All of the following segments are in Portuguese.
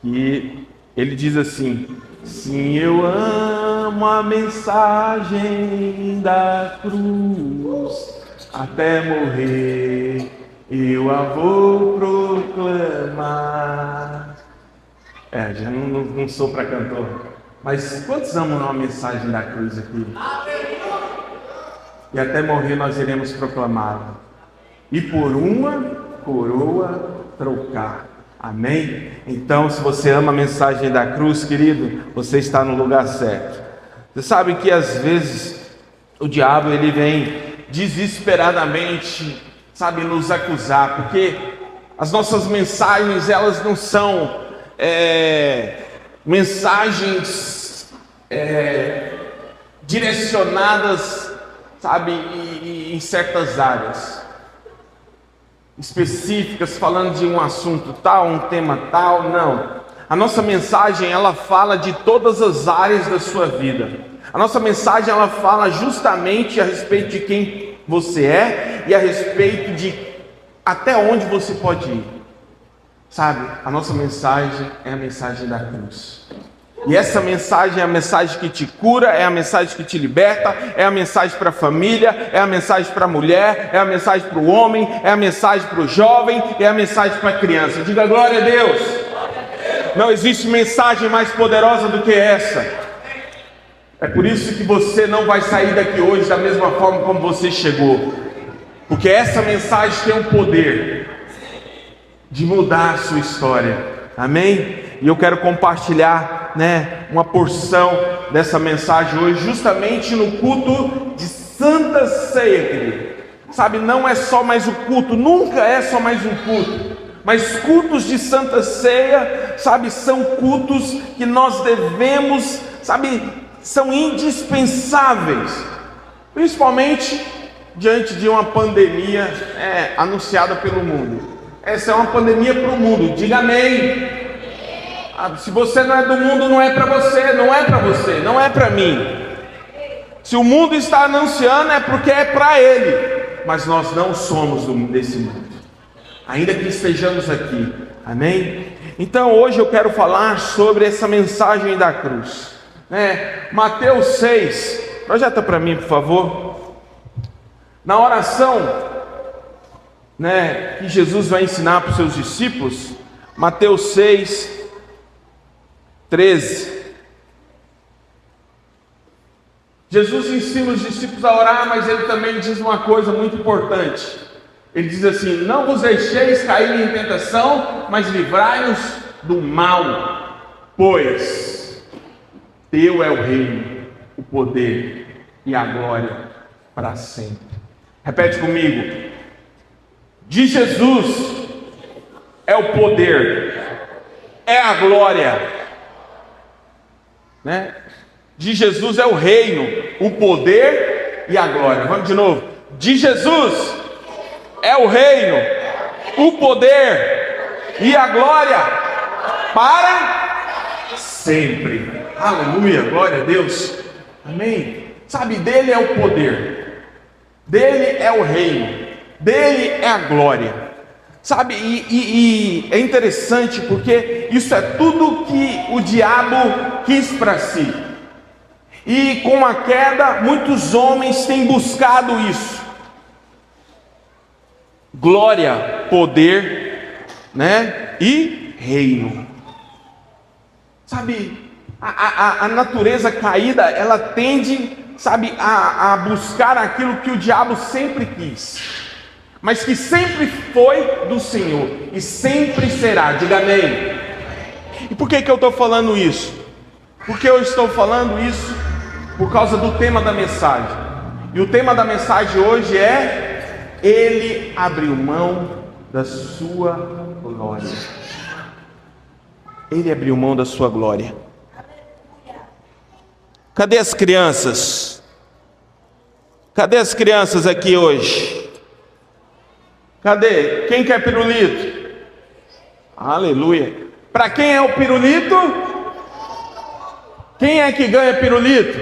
que ele diz assim: sim, eu amo a mensagem da cruz, até morrer eu a vou proclamar. Já não sou para cantor, mas quantos amam a mensagem da cruz aqui? E até morrer nós iremos proclamá-la, e por uma coroa trocar. Amém? Então, se você ama a mensagem da cruz, querido, você está no lugar certo. Você sabe que às vezes o diabo ele vem desesperadamente, sabe, nos acusar, porque as nossas mensagens, elas não são mensagens direcionadas, sabe, em certas áreas específicas, falando de um assunto tal, um tema tal. Não. A nossa mensagem, ela fala de todas as áreas da sua vida. A nossa mensagem, ela fala justamente a respeito de quem você é e a respeito de até onde você pode ir. Sabe, a nossa mensagem é a mensagem da cruz. E essa mensagem é a mensagem que te cura, é a mensagem que te liberta, é a mensagem para a família, é a mensagem para a mulher, é a mensagem para o homem, é a mensagem para o jovem, é a mensagem para a criança. Diga glória a Deus. Não existe mensagem mais poderosa do que essa. É por isso que você não vai sair daqui hoje da mesma forma como você chegou, porque essa mensagem tem o poder de mudar a sua história. Amém? E eu quero compartilhar, uma porção dessa mensagem hoje, justamente no culto de Santa Ceia, querido. Sabe, não é só mais o culto, nunca é só mais um culto, mas cultos de Santa Ceia, sabe, são cultos que nós devemos, sabe, são indispensáveis, principalmente diante de uma pandemia anunciada pelo mundo. Essa é uma pandemia para o mundo, diga amém. Se você não é do mundo, não é para você, não é para você, não é para mim. Se o mundo está anunciando, é porque é para ele, mas nós não somos desse mundo, ainda que estejamos aqui, amém? Então hoje eu quero falar sobre essa mensagem da cruz, Mateus 6, projeta para mim por favor. Na oração, que Jesus vai ensinar para os seus discípulos, Mateus 6, 13. Jesus ensina os discípulos a orar, mas ele também diz uma coisa muito importante. Ele diz assim: não vos deixeis cair em tentação, mas livrai-nos do mal, pois teu é o reino, o poder e a glória para sempre. Repete comigo: de Jesus é o poder, é a glória, de Jesus é o reino, o poder e a glória. Vamos de novo. De Jesus é o reino, o poder e a glória para sempre. Aleluia, glória a Deus. Amém. Sabe, dele é o poder, dele é o reino, dele é a glória. Sabe, e é interessante porque isso é tudo que o diabo quis para si. E com a queda, muitos homens têm buscado isso. Glória, poder, e reino. Sabe, a natureza caída, ela tende, sabe, a buscar aquilo que o diabo sempre quis, mas que sempre foi do Senhor e sempre será. Diga amém. E por que eu estou falando isso? Porque eu estou falando isso por causa do tema da mensagem. E o tema da mensagem hoje é: Ele abriu mão da sua glória. Ele abriu mão da sua glória. Cadê as crianças? Cadê as crianças aqui hoje? Cadê? Quem quer pirulito? Aleluia. Para quem é o pirulito? Quem é que ganha pirulito?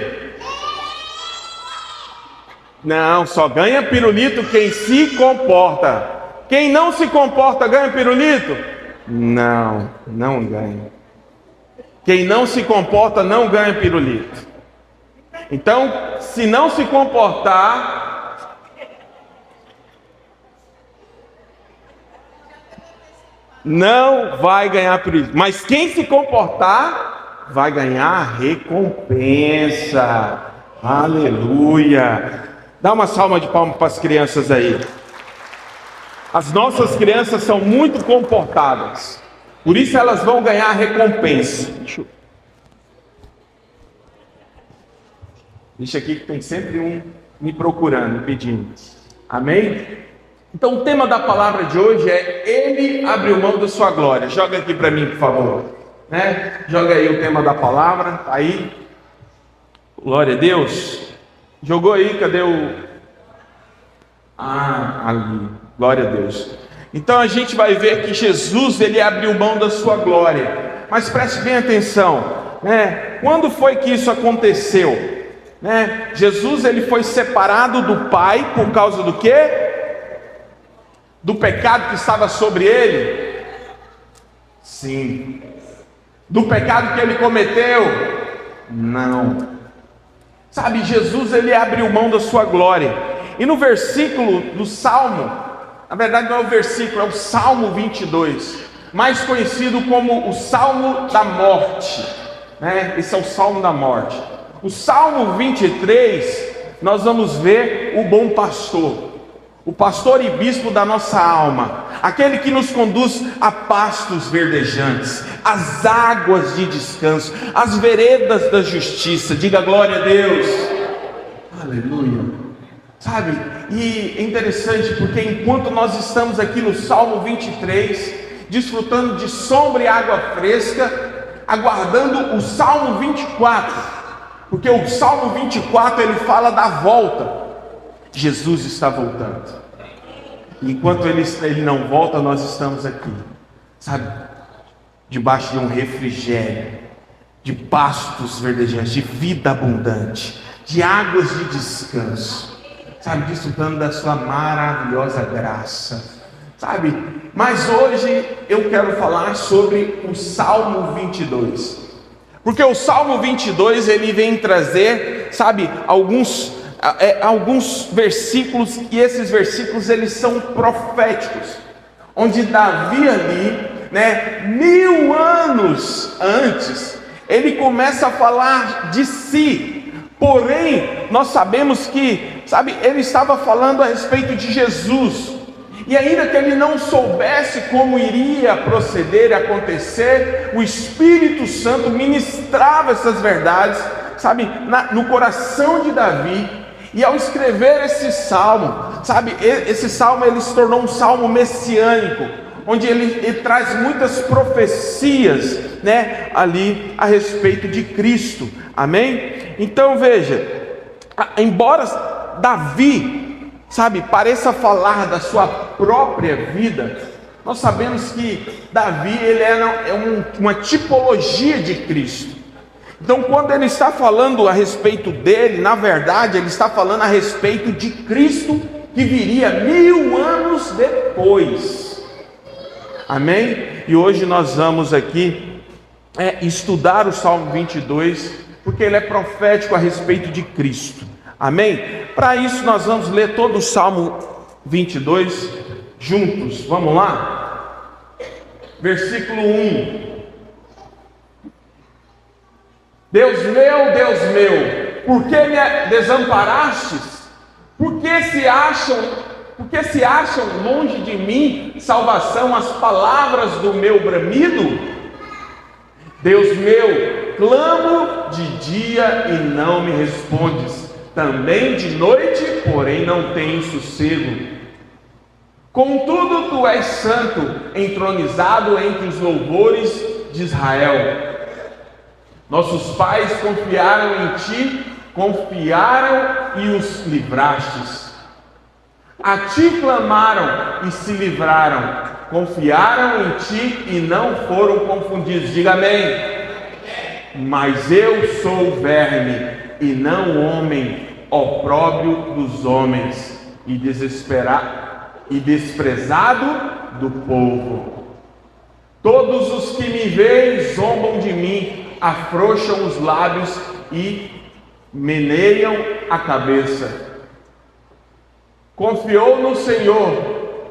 Não, só ganha pirulito quem se comporta. Quem não se comporta ganha pirulito? Não, não ganha. Quem não se comporta não ganha pirulito. Então, se não se comportar, não vai ganhar pirulito. Mas quem se comportar, vai ganhar recompensa. Aleluia. Dá uma salva de palmas para as crianças aí. As nossas crianças são muito comportadas. Por isso elas vão ganhar recompensa. Deixa aqui que tem sempre um me procurando, pedindo. Amém? Então o tema da palavra de hoje é: Ele abriu mão da sua glória. Joga aqui para mim, por favor. Joga aí o tema da palavra. Tá aí. Glória a Deus. Jogou aí, cadê o... ali. Glória a Deus. Então a gente vai ver que Jesus, ele abriu mão da sua glória. Mas preste bem atenção, quando foi que isso aconteceu? Jesus, ele foi separado do Pai por causa do quê? Do pecado que estava sobre ele? Sim. Do pecado que ele cometeu? Não. Sabe, Jesus, ele abriu mão da sua glória. E no versículo do Salmo, na verdade não é o versículo, é o Salmo 22, mais conhecido como o Salmo da Morte, Esse é o Salmo da Morte. O Salmo 23, nós vamos ver o bom pastor, o pastor e bispo da nossa alma, aquele que nos conduz a pastos verdejantes, as águas de descanso, as veredas da justiça. Diga glória a Deus. Aleluia. Sabe, e é interessante porque enquanto nós estamos aqui no Salmo 23, desfrutando de sombra e água fresca, aguardando o Salmo 24, porque o Salmo 24 ele fala da volta. Jesus está voltando. Enquanto ele não volta, nós estamos aqui, sabe, debaixo de um refrigério, de pastos verdejantes, de vida abundante, de águas de descanso, sabe, desfrutando da sua maravilhosa graça, sabe. Mas hoje eu quero falar sobre o Salmo 22, porque o Salmo 22 ele vem trazer, sabe, alguns versículos, e esses versículos eles são proféticos, onde Davi ali, 1000 anos antes, ele começa a falar de si. Porém, nós sabemos que, sabe, ele estava falando a respeito de Jesus, e ainda que ele não soubesse como iria proceder, acontecer, o Espírito Santo ministrava essas verdades, sabe, no coração de Davi. E ao escrever esse salmo, sabe, esse salmo ele se tornou um salmo messiânico, onde ele traz muitas profecias, ali a respeito de Cristo. Amém? Então veja, embora Davi, sabe, pareça falar da sua própria vida, nós sabemos que Davi ele é uma tipologia de Cristo. Então quando ele está falando a respeito dele, na verdade ele está falando a respeito de Cristo, que viria 1000 anos depois. Amém? E hoje nós vamos aqui estudar o Salmo 22, porque ele é profético a respeito de Cristo. Amém? Para isso nós vamos ler todo o Salmo 22 juntos. Vamos lá? Versículo 1. Deus meu, por que me desamparastes? Por que se acham longe de mim salvação as palavras do meu bramido? Deus meu, clamo de dia e não me respondes, também de noite, porém não tenho sossego. Contudo tu és santo, entronizado entre os louvores de Israel. Nossos pais confiaram em ti, confiaram e os livrastes. A ti clamaram e se livraram, confiaram em ti e não foram confundidos. Diga amém. Mas eu sou verme e não homem, opróbrio dos homens e desprezado do povo. Todos os que me veem zombam de mim, afrouxam os lábios e meneiam a cabeça. Confiou no Senhor,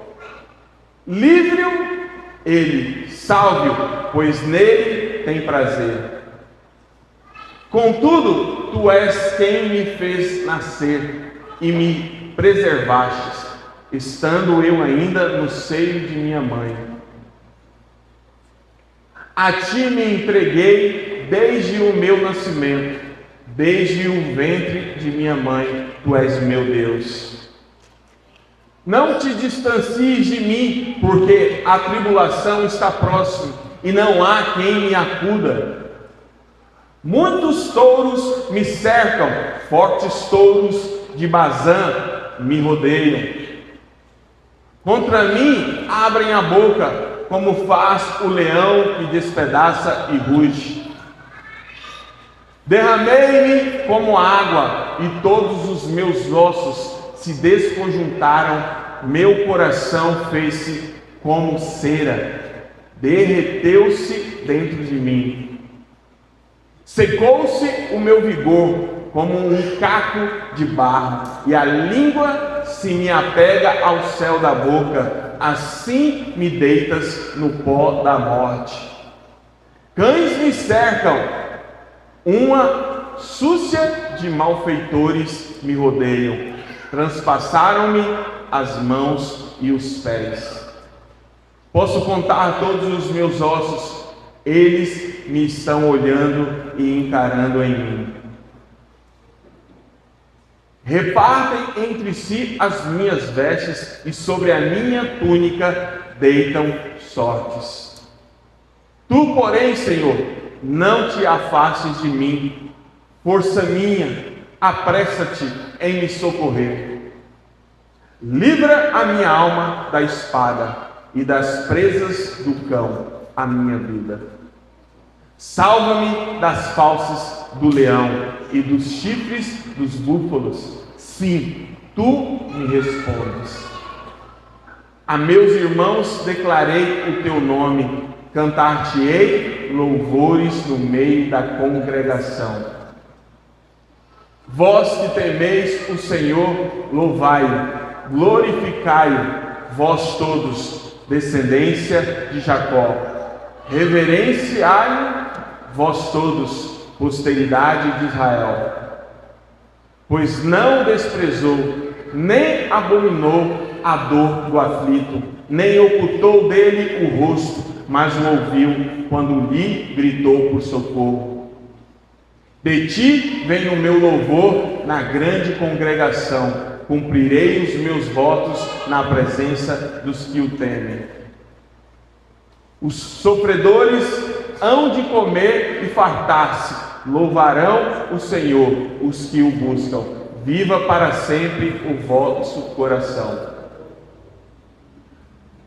livre-o Ele, salve-o, pois nele tem prazer. Contudo, tu és quem me fez nascer e me preservastes, estando eu ainda no seio de minha mãe. A ti me entreguei desde o meu nascimento, desde o ventre de minha mãe, tu és meu Deus. Não te distancies de mim, porque a tribulação está próxima e não há quem me acuda. Muitos touros me cercam, fortes touros de Bazã me rodeiam. Contra mim abrem a boca, como faz o leão que despedaça e ruge. Derramei-me como água, e todos os meus ossos se desconjuntaram, meu coração fez-se como cera, derreteu-se dentro de mim. Secou-se o meu vigor como um caco de barro, e a língua se me apega ao céu da boca, assim me deitas no pó da morte. Cães me cercam, uma súcia de malfeitores me rodeiam, transpassaram-me as mãos e os pés. Posso contar todos os meus ossos, eles me estão olhando e encarando em mim. Repartem entre si as minhas vestes, e sobre a minha túnica deitam sortes. Tu, porém, Senhor, não te afastes de mim. Força minha, apressa-te em me socorrer. Livra a minha alma da espada e das presas do cão, a minha vida. Salva-me das fauces do leão e dos chifres dos búfalos. Sim, tu me respondes. A meus irmãos declarei o teu nome, cantar-te-ei louvores no meio da congregação. Vós que temeis o Senhor, louvai-o, glorificai-o, vós todos, descendência de Jacó. Reverenciai-o, vós todos, posteridade de Israel. Pois não desprezou, nem abominou a dor do aflito, nem ocultou dele o rosto, mas o ouviu quando lhe gritou por socorro. De ti vem o meu louvor na grande congregação, cumprirei os meus votos na presença dos que o temem. Os sofredores hão de comer e fartar-se, louvarão o Senhor, os que o buscam. Viva para sempre o vosso coração.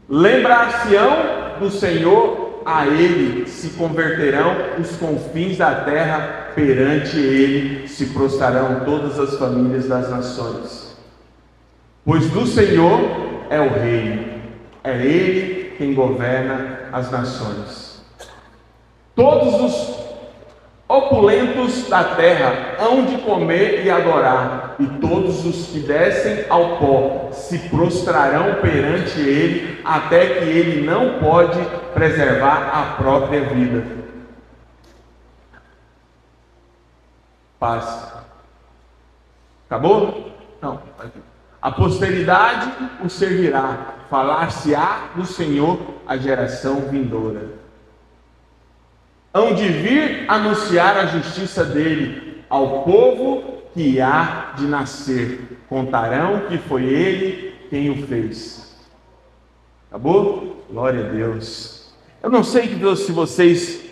Lembrar-se-ão do Senhor, a Ele se converterão os confins da terra, perante Ele se prostrarão todas as famílias das nações. Pois do Senhor é o reino, é Ele quem governa as nações. Todos os opulentos da terra hão de comer e adorar, e todos os que descem ao pó se prostrarão perante ele, até que ele não pode preservar a própria vida. Paz. Acabou? Não. A posteridade o servirá, falar-se-á do Senhor a geração vindoura. Hão de vir anunciar a justiça dele ao povo que há de nascer. Contarão que foi ele quem o fez. Acabou? Glória a Deus. Eu não sei se vocês,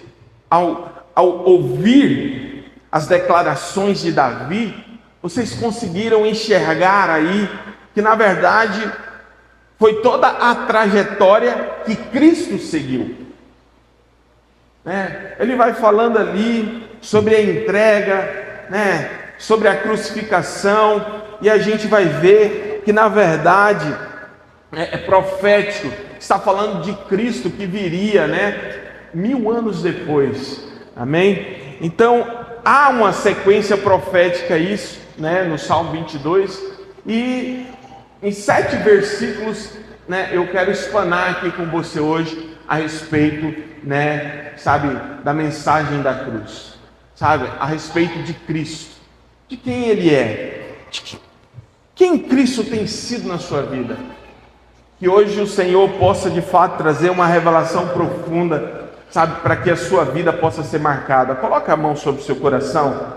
ao ouvir as declarações de Davi, vocês conseguiram enxergar aí que na verdade foi toda a trajetória que Cristo seguiu. Ele vai falando ali sobre a entrega, sobre a crucificação, e a gente vai ver que na verdade é profético, está falando de Cristo que viria 1000 anos depois, amém? Então, há uma sequência profética isso, né, no Salmo 22, e em 7 versículos, né, eu quero explanar aqui com você hoje a respeito, né, sabe, da mensagem da cruz, sabe, a respeito de Cristo, de quem Ele é, quem Cristo tem sido na sua vida. Que hoje o Senhor possa de fato trazer uma revelação profunda, sabe, para que a sua vida possa ser marcada. Coloca a mão sobre o seu coração.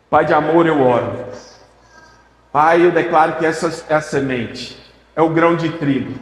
Pai de amor, eu oro. Pai, eu declaro que essa é a semente, é o grão de trigo,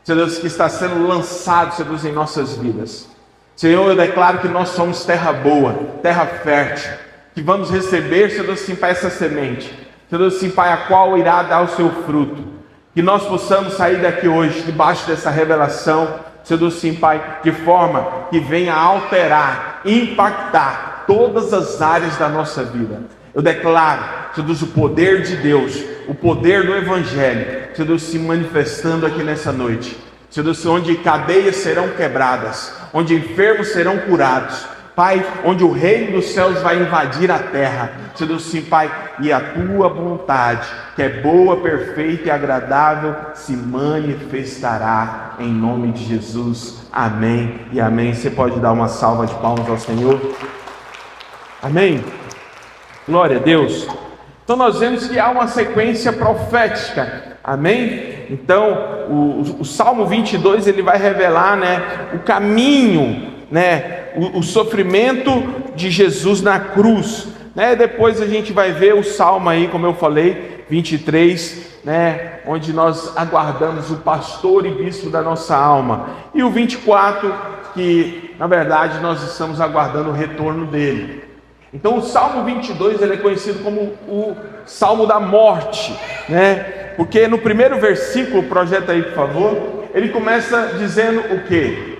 Senhor Deus, que está sendo lançado, Senhor Deus, em nossas vidas. Senhor, eu declaro que nós somos terra boa, terra fértil, que vamos receber, Senhor Deus, sim, Pai, essa semente, Senhor Deus, sim, Pai, a qual irá dar o seu fruto. Que nós possamos sair daqui hoje, debaixo dessa revelação, Senhor Deus, sim, Pai, de forma que venha alterar, impactar todas as áreas da nossa vida. Eu declaro, Senhor Deus, o poder de Deus, o poder do Evangelho, Senhor Deus, se manifestando aqui nessa noite. Senhor Deus, onde cadeias serão quebradas, onde enfermos serão curados, Pai, onde o reino dos céus vai invadir a terra. Senhor Deus, sim, Pai, e a tua vontade, que é boa, perfeita e agradável, se manifestará em nome de Jesus. Amém e amém. Você pode dar uma salva de palmas ao Senhor? Amém. Glória a Deus. Então nós vemos que há uma sequência profética. Amém? Então o Salmo 22 ele vai revelar, né, o caminho, né, o sofrimento de Jesus na cruz, né? Depois a gente vai ver o Salmo aí, como eu falei, 23, né, onde nós aguardamos o pastor e bispo da nossa alma, e o 24, que na verdade nós estamos aguardando o retorno dele. Então o Salmo 22 ele é conhecido como o Salmo da morte, né? Porque no primeiro versículo, projeta aí por favor, ele começa dizendo o quê?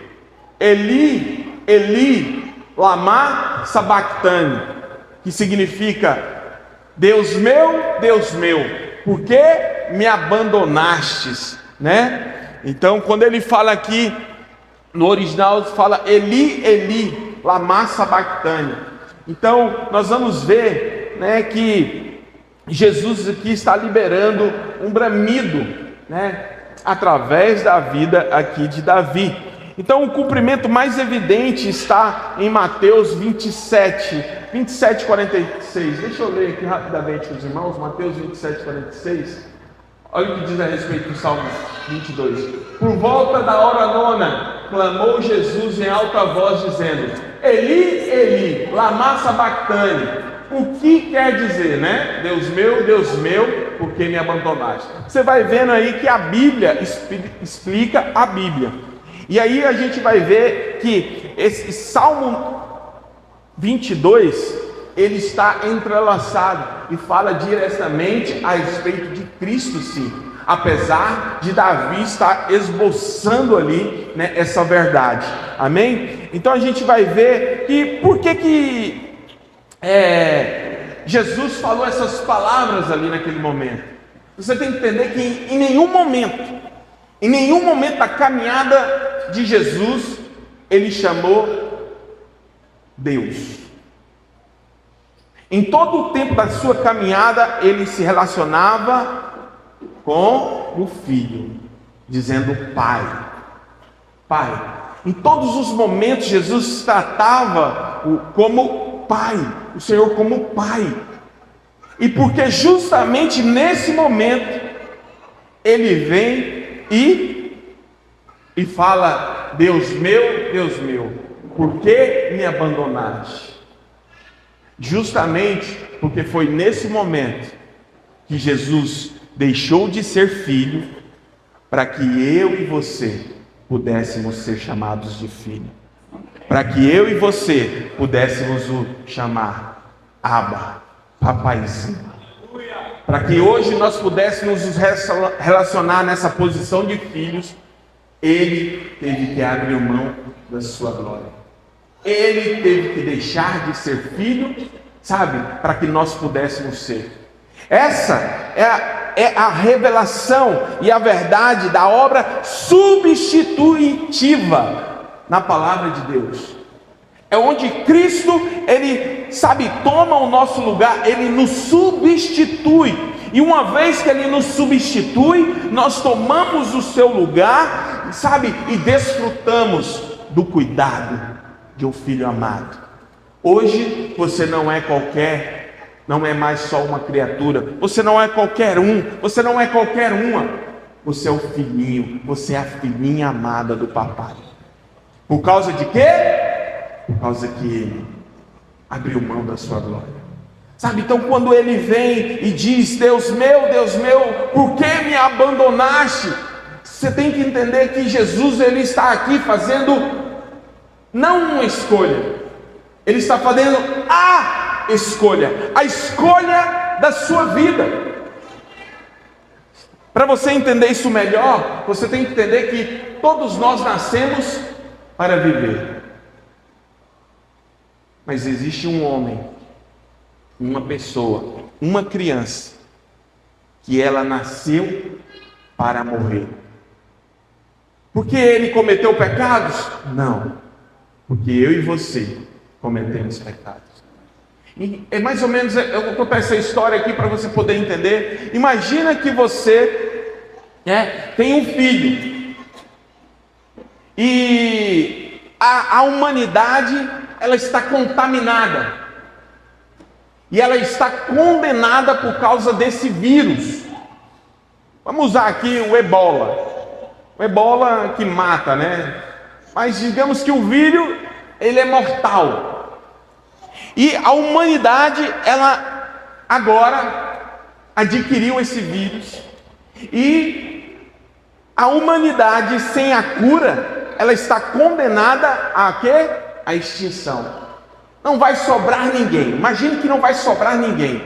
Eli, Eli, lama sabachthani, que significa Deus meu, por que me abandonastes, né? Então quando ele fala aqui, no original fala Eli, Eli, lama sabachthani. Então nós vamos ver, né, que Jesus aqui está liberando um bramido, né, através da vida aqui de Davi. Então o cumprimento mais evidente está em Mateus 27, 46. Deixa eu ler aqui rapidamente com os irmãos, Mateus 27, 46. Olha o que diz a respeito do Salmo 22. Por volta da hora nona, clamou Jesus em alta voz, dizendo: Eli, Eli, lama sabachthani. O que quer dizer, né? Deus meu, por que me abandonaste? Você vai vendo aí que a Bíblia explica a Bíblia. E aí a gente vai ver que esse Salmo 22, ele está entrelaçado e fala diretamente a respeito de Cristo, sim. Apesar de Davi estar esboçando ali, né, essa verdade. Amém? Então a gente vai ver que por que Jesus falou essas palavras ali naquele momento. Você tem que entender que em nenhum momento da caminhada de Jesus, ele chamou Deus. Em todo o tempo da sua caminhada, ele se relacionava com o Filho, dizendo Pai. Pai. Em todos os momentos, Jesus tratava como Pai, o Senhor como Pai. E porque justamente nesse momento, ele vem e fala: Deus meu, por que me abandonaste? Justamente porque foi nesse momento que Jesus deixou de ser filho, para que eu e você pudéssemos ser chamados de filho, para que eu e você pudéssemos o chamar Abba, papaizinho, para que hoje nós pudéssemos nos relacionar nessa posição de filhos. Ele teve que abrir mão da sua glória, ele teve que deixar de ser filho, sabe, para que nós pudéssemos ser. Essa é a revelação e a verdade da obra substitutiva na palavra de Deus. É onde Cristo, Ele, toma o nosso lugar, Ele nos substitui. E uma vez que Ele nos substitui, nós tomamos o seu lugar, e desfrutamos do cuidado de um filho amado. Hoje você não é mais só uma criatura, você não é qualquer um, você não é qualquer uma, você é o filhinho, você é a filhinha amada do papai. Por causa de quê? Por causa que Ele abriu mão da sua glória. Então quando Ele vem e diz: Deus meu, por que me abandonaste? Você tem que entender que Jesus, Ele está aqui fazendo não uma escolha, Ele está fazendo a escolha da sua vida. Para você entender isso melhor, você tem que entender que todos nós nascemos para viver. Mas existe um homem, uma pessoa, uma criança, que ela nasceu para morrer. Porque ele cometeu pecados? Não. Porque eu e você cometemos pecados. E é mais ou menos, eu vou contar essa história aqui para você poder entender. Imagina que você tem um filho. E a humanidade, ela está contaminada. E ela está condenada por causa desse vírus. Vamos usar aqui o ebola. O ebola que mata, Mas digamos que o vírus, ele é mortal. E a humanidade, ela agora adquiriu esse vírus. E a humanidade sem a cura, ela está condenada a quê? A extinção. Não vai sobrar ninguém. Imagine que não vai sobrar ninguém.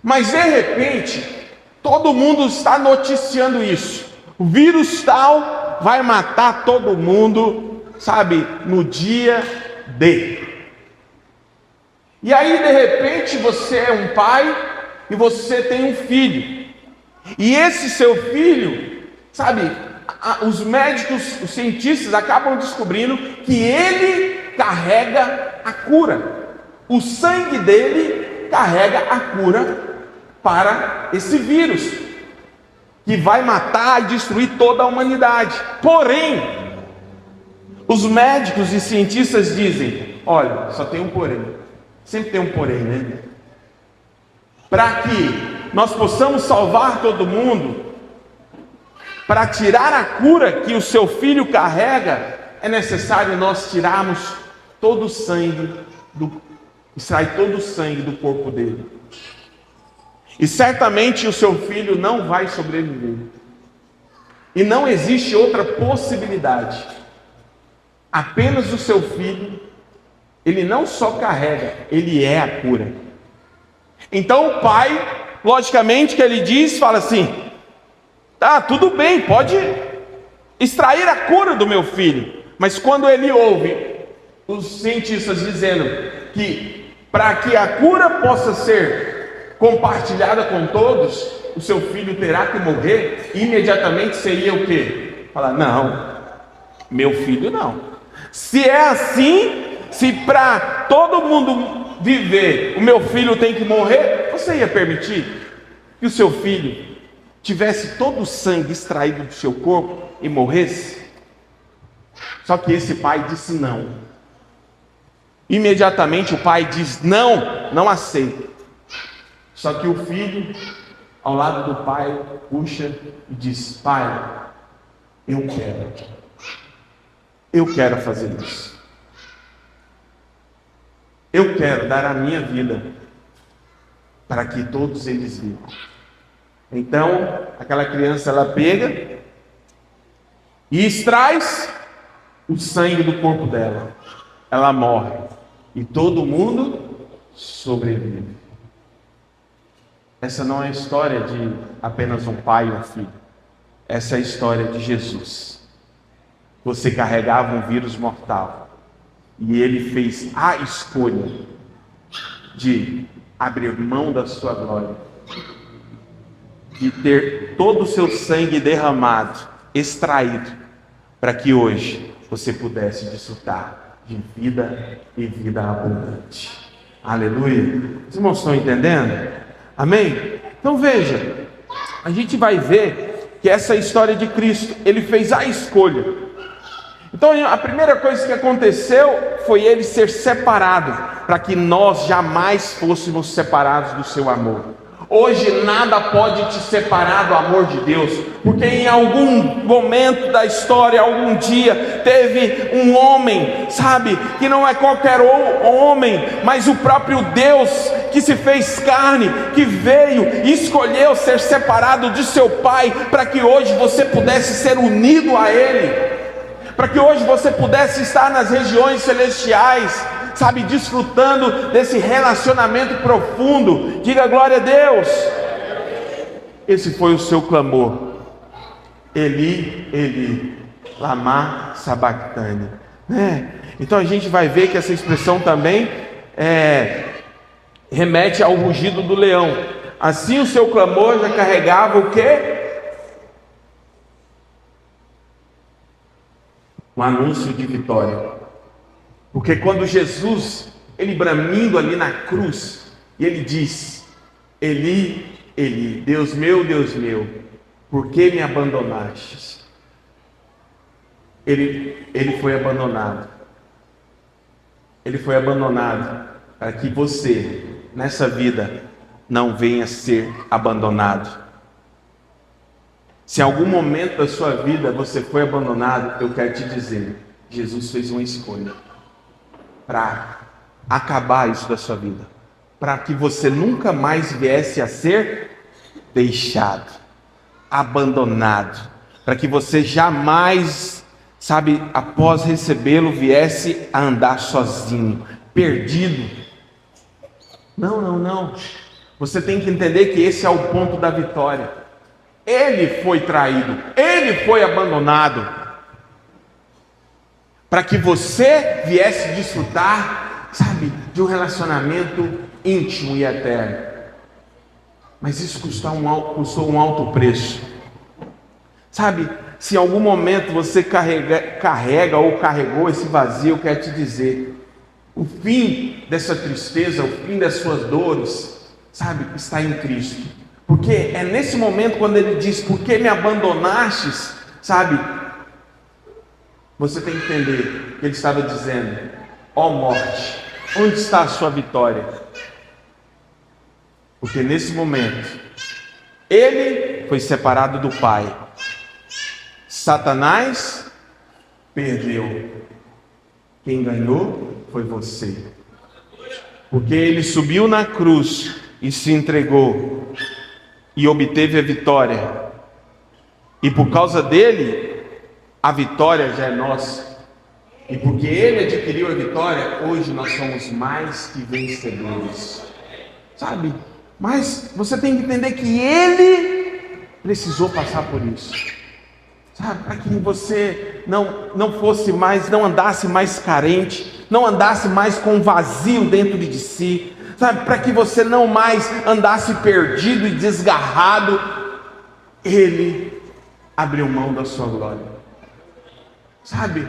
Mas de repente, todo mundo está noticiando isso. O vírus tal vai matar todo mundo, no dia D. E aí, de repente, você é um pai e você tem um filho. E esse seu filho, os médicos, os cientistas acabam descobrindo que ele carrega a cura. O sangue dele carrega a cura para esse vírus, que vai matar e destruir toda a humanidade. Porém, os médicos e cientistas dizem: olha, só tem um porém. Sempre tem um porém, Para que nós possamos salvar todo mundo, para tirar a cura que o seu filho carrega, é necessário nós tirarmos todo o sangue, extrair todo o sangue do corpo dele. E certamente o seu filho não vai sobreviver. E não existe outra possibilidade. Apenas o seu filho, ele não só carrega, ele é a cura. Então o pai, logicamente que ele fala assim: tá, tudo bem, pode extrair a cura do meu filho. Mas quando ele ouve os cientistas dizendo que para que a cura possa ser compartilhada com todos, o seu filho terá que morrer, imediatamente seria o quê? Falar: não, meu filho não. Se é assim, se para todo mundo viver o meu filho tem que morrer, você ia permitir que o seu filho tivesse todo o sangue extraído do seu corpo e morresse? Só que esse pai disse não. Imediatamente o pai diz: não, não aceito. Só que o filho, ao lado do pai, puxa e diz: pai, eu quero fazer isso. Eu quero dar a minha vida para que todos eles vivam. Então, aquela criança, ela pega e extrai o sangue do corpo dela. Ela morre e todo mundo sobrevive. Essa não é a história de apenas um pai e um filho. Essa é a história de Jesus. Você carregava um vírus mortal e ele fez a escolha de abrir mão da sua glória e ter todo o seu sangue derramado, extraído, para que hoje você pudesse desfrutar de vida e vida abundante. Aleluia. Os irmãos estão entendendo? Amém? Então veja, a gente vai ver que essa história de Cristo, ele fez a escolha. Então a primeira coisa que aconteceu foi ele ser separado, para que nós jamais fôssemos separados do seu amor. Hoje nada pode te separar do amor de Deus, porque em algum momento da história, algum dia, teve um homem, sabe, que não é qualquer homem, mas o próprio Deus que se fez carne, que veio e escolheu ser separado de seu Pai, para que hoje você pudesse ser unido a Ele, para que hoje você pudesse estar nas regiões celestiais, sabe, desfrutando desse relacionamento profundo. Diga glória a Deus. Esse foi o seu clamor. Eli, Eli, lama sabachthani, né? Então a gente vai ver que essa expressão também remete ao rugido do leão. Assim o seu clamor já carregava o quê? Um anúncio de vitória. Porque quando Jesus, ele bramindo ali na cruz, e ele diz: Eli, Eli, Deus meu, por que me abandonaste? Ele foi abandonado. Ele foi abandonado para que você, nessa vida, não venha ser abandonado. Se em algum momento da sua vida você foi abandonado, eu quero te dizer, Jesus fez uma escolha para acabar isso da sua vida, para que você nunca mais viesse a ser deixado, abandonado, para que você jamais, sabe, após recebê-lo, viesse a andar sozinho, perdido. Não. Você tem que entender que esse é o ponto da vitória. Ele foi traído, ele foi abandonado, para que você viesse desfrutar, sabe, de um relacionamento íntimo e eterno. Mas isso custou um alto preço. Sabe, se em algum momento você carrega ou carregou esse vazio, eu quero te dizer, o fim dessa tristeza, o fim das suas dores, sabe, está em Cristo. Porque é nesse momento quando ele diz: por que me abandonastes? Sabe, você tem que entender que ele estava dizendo: ó morte, onde está a sua vitória? Porque nesse momento ele foi separado do Pai. Satanás perdeu. Quem ganhou foi você. Porque ele subiu na cruz e se entregou e obteve a vitória, e por causa dele a vitória já é nossa, e porque ele adquiriu a vitória, hoje nós somos mais que vencedores, sabe? Mas você tem que entender que ele precisou passar por isso, sabe? Para que você não fosse mais, não andasse mais carente, não andasse mais com um vazio dentro de si, sabe, para que você não mais andasse perdido e desgarrado. Ele abriu mão da sua glória, sabe?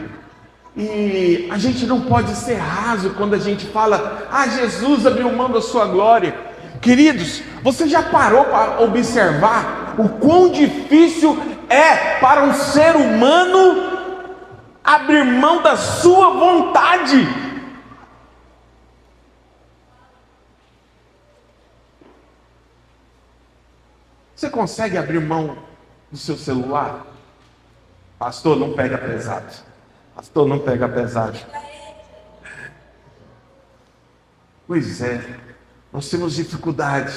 E a gente não pode ser raso quando a gente fala: ah, Jesus abriu mão da sua glória. Queridos, você já parou para observar o quão difícil é para um ser humano abrir mão da sua vontade? Você consegue abrir mão do seu celular? Pastor, não pega pesado. Pastor, não pega pesado. Pois é, nós temos dificuldade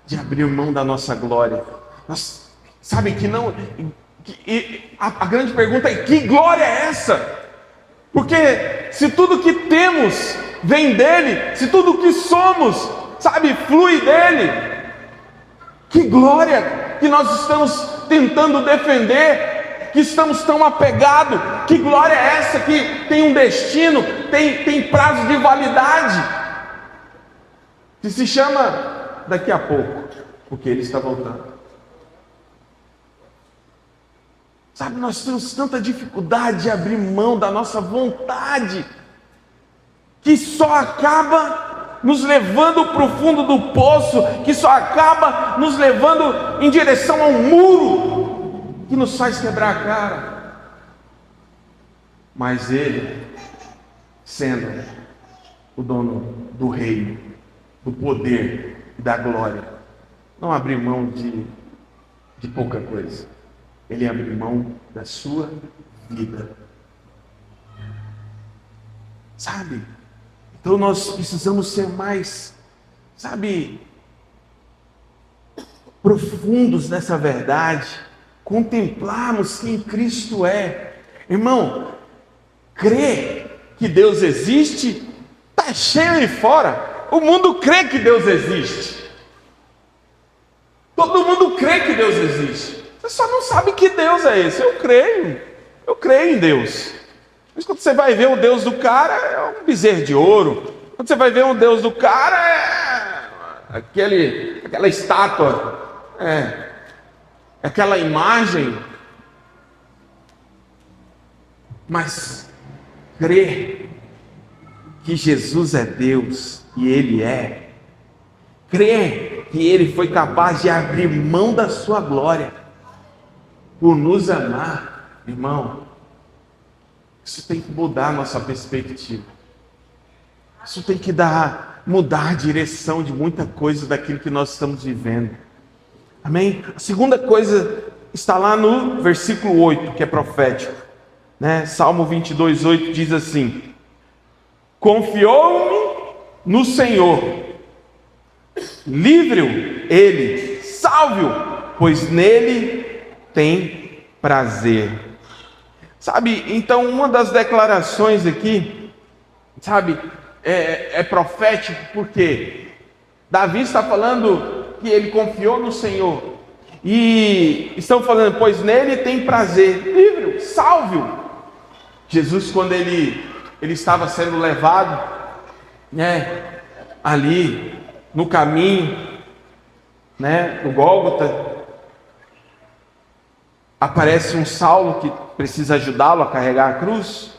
de abrir mão da nossa glória. Nós, sabe que não... a grande pergunta é: que glória é essa? Porque se tudo que temos vem dele, se tudo que somos, sabe, flui dele, que glória que nós estamos tentando defender, que estamos tão apegados? Que glória é essa que tem um destino, tem prazo de validade, que se chama daqui a pouco, porque ele está voltando. Sabe, nós temos tanta dificuldade de abrir mão da nossa vontade. que só acaba nos levando para o fundo do poço, que só acaba nos levando em direção a um muro, que nos faz quebrar a cara. Mas Ele, sendo o dono do reino, do poder e da glória, não abriu mão de pouca coisa. Ele abriu mão da sua vida. Sabe? Então nós precisamos ser mais, profundos nessa verdade, contemplarmos quem Cristo é. Irmão, crer que Deus existe, está cheio aí fora. O mundo crê que Deus existe. Todo mundo crê que Deus existe. Você só não sabe que Deus é esse. Eu creio em Deus. Mas quando você vai ver o Deus do cara, é um bezerro de ouro. Quando você vai ver o Deus do cara, é aquela estátua, aquela imagem. Mas crer que Jesus é Deus e Ele é, crer que Ele foi capaz de abrir mão da sua glória por nos amar, irmão, isso tem que mudar a nossa perspectiva. Isso tem que mudar a direção de muita coisa daquilo que nós estamos vivendo. Amém? A segunda coisa está lá no versículo 8, que é profético. Salmo 22:8 diz assim: confiou-me no Senhor, livre-o Ele, salve-o, pois nele tem prazer. Então uma das declarações aqui, é profético, porque Davi está falando que ele confiou no Senhor, e estão falando, pois nele tem prazer, livre-o, salve-o. Jesus, quando ele estava sendo levado, ali no caminho, do Gólgota, aparece um Saulo que precisa ajudá-lo a carregar a cruz.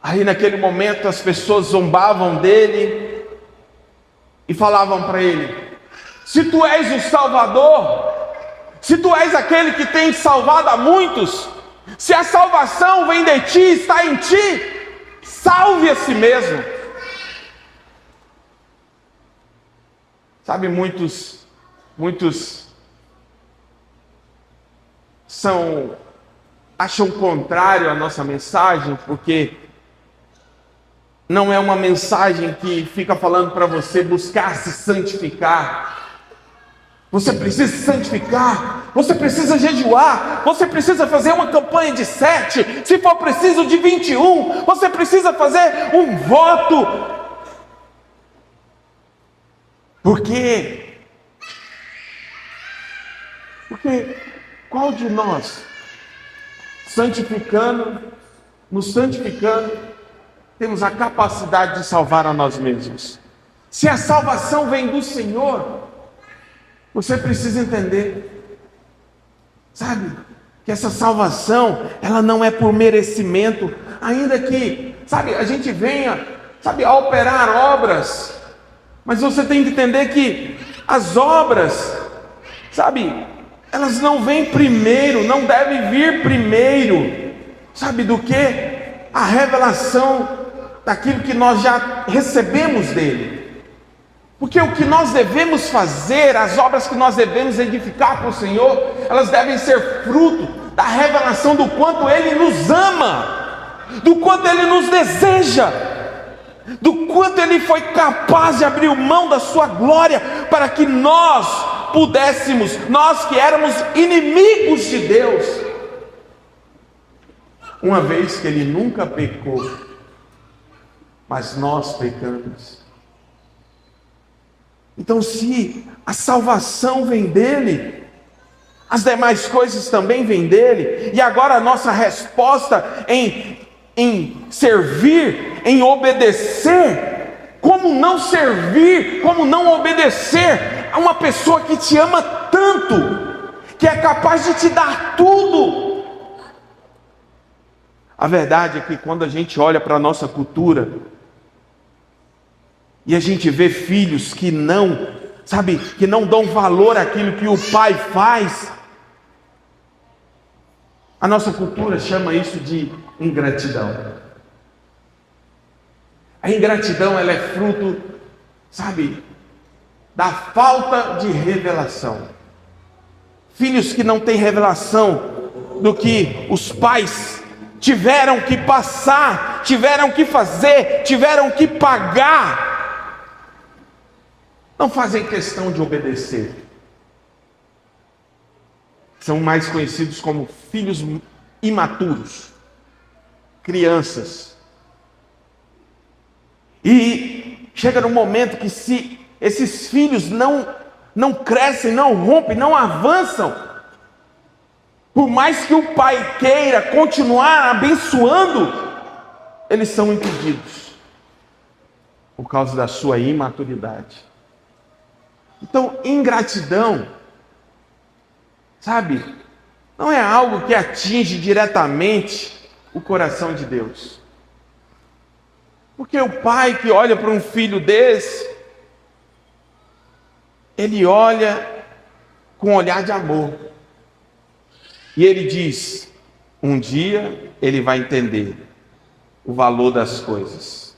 Aí naquele momento as pessoas zombavam dele e falavam para ele: se tu és o Salvador, se tu és aquele que tem salvado a muitos, se a salvação vem de ti, está em ti, salve a si mesmo. Muitos acham contrário à nossa mensagem, porque não é uma mensagem que fica falando para você buscar se santificar. Você precisa se santificar, você precisa jejuar, você precisa fazer uma campanha de 7, se for preciso de 21, você precisa fazer um voto. Porque qual de nós, nos santificando, temos a capacidade de salvar a nós mesmos? Se a salvação vem do Senhor, você precisa entender, que essa salvação, ela não é por merecimento, ainda que, a gente venha, a operar obras, mas você tem que entender que as obras, elas não vêm primeiro, não devem vir primeiro, do que a revelação daquilo que nós já recebemos dele. Porque o que nós devemos fazer, as obras que nós devemos edificar para o Senhor, elas devem ser fruto da revelação do quanto Ele nos ama, do quanto Ele nos deseja, do quanto Ele foi capaz de abrir mão da sua glória, para que nós que éramos inimigos de Deus, uma vez que Ele nunca pecou, mas nós pecamos. Então, se a salvação vem dele, as demais coisas também vêm dele. E agora a nossa resposta em servir, em obedecer, como não servir, como não obedecer a uma pessoa que te ama tanto, que é capaz de te dar tudo? A verdade é que quando a gente olha para a nossa cultura e a gente vê filhos que não, sabe, que não dão valor àquilo que o pai faz, a nossa cultura chama isso de ingratidão. A ingratidão, ela é fruto, sabe, da falta de revelação. Filhos que não têm revelação do que os pais tiveram que passar, tiveram que fazer, tiveram que pagar, não fazem questão de obedecer. São mais conhecidos como filhos imaturos, crianças. E chega num momento que, se esses filhos não crescem, não rompem, não avançam, por mais que o pai queira continuar abençoando, eles são impedidos por causa da sua imaturidade. Então, ingratidão, sabe, não é algo que atinge diretamente o coração de Deus. Porque o pai que olha para um filho desse, ele olha com um olhar de amor. E ele diz: um dia ele vai entender o valor das coisas.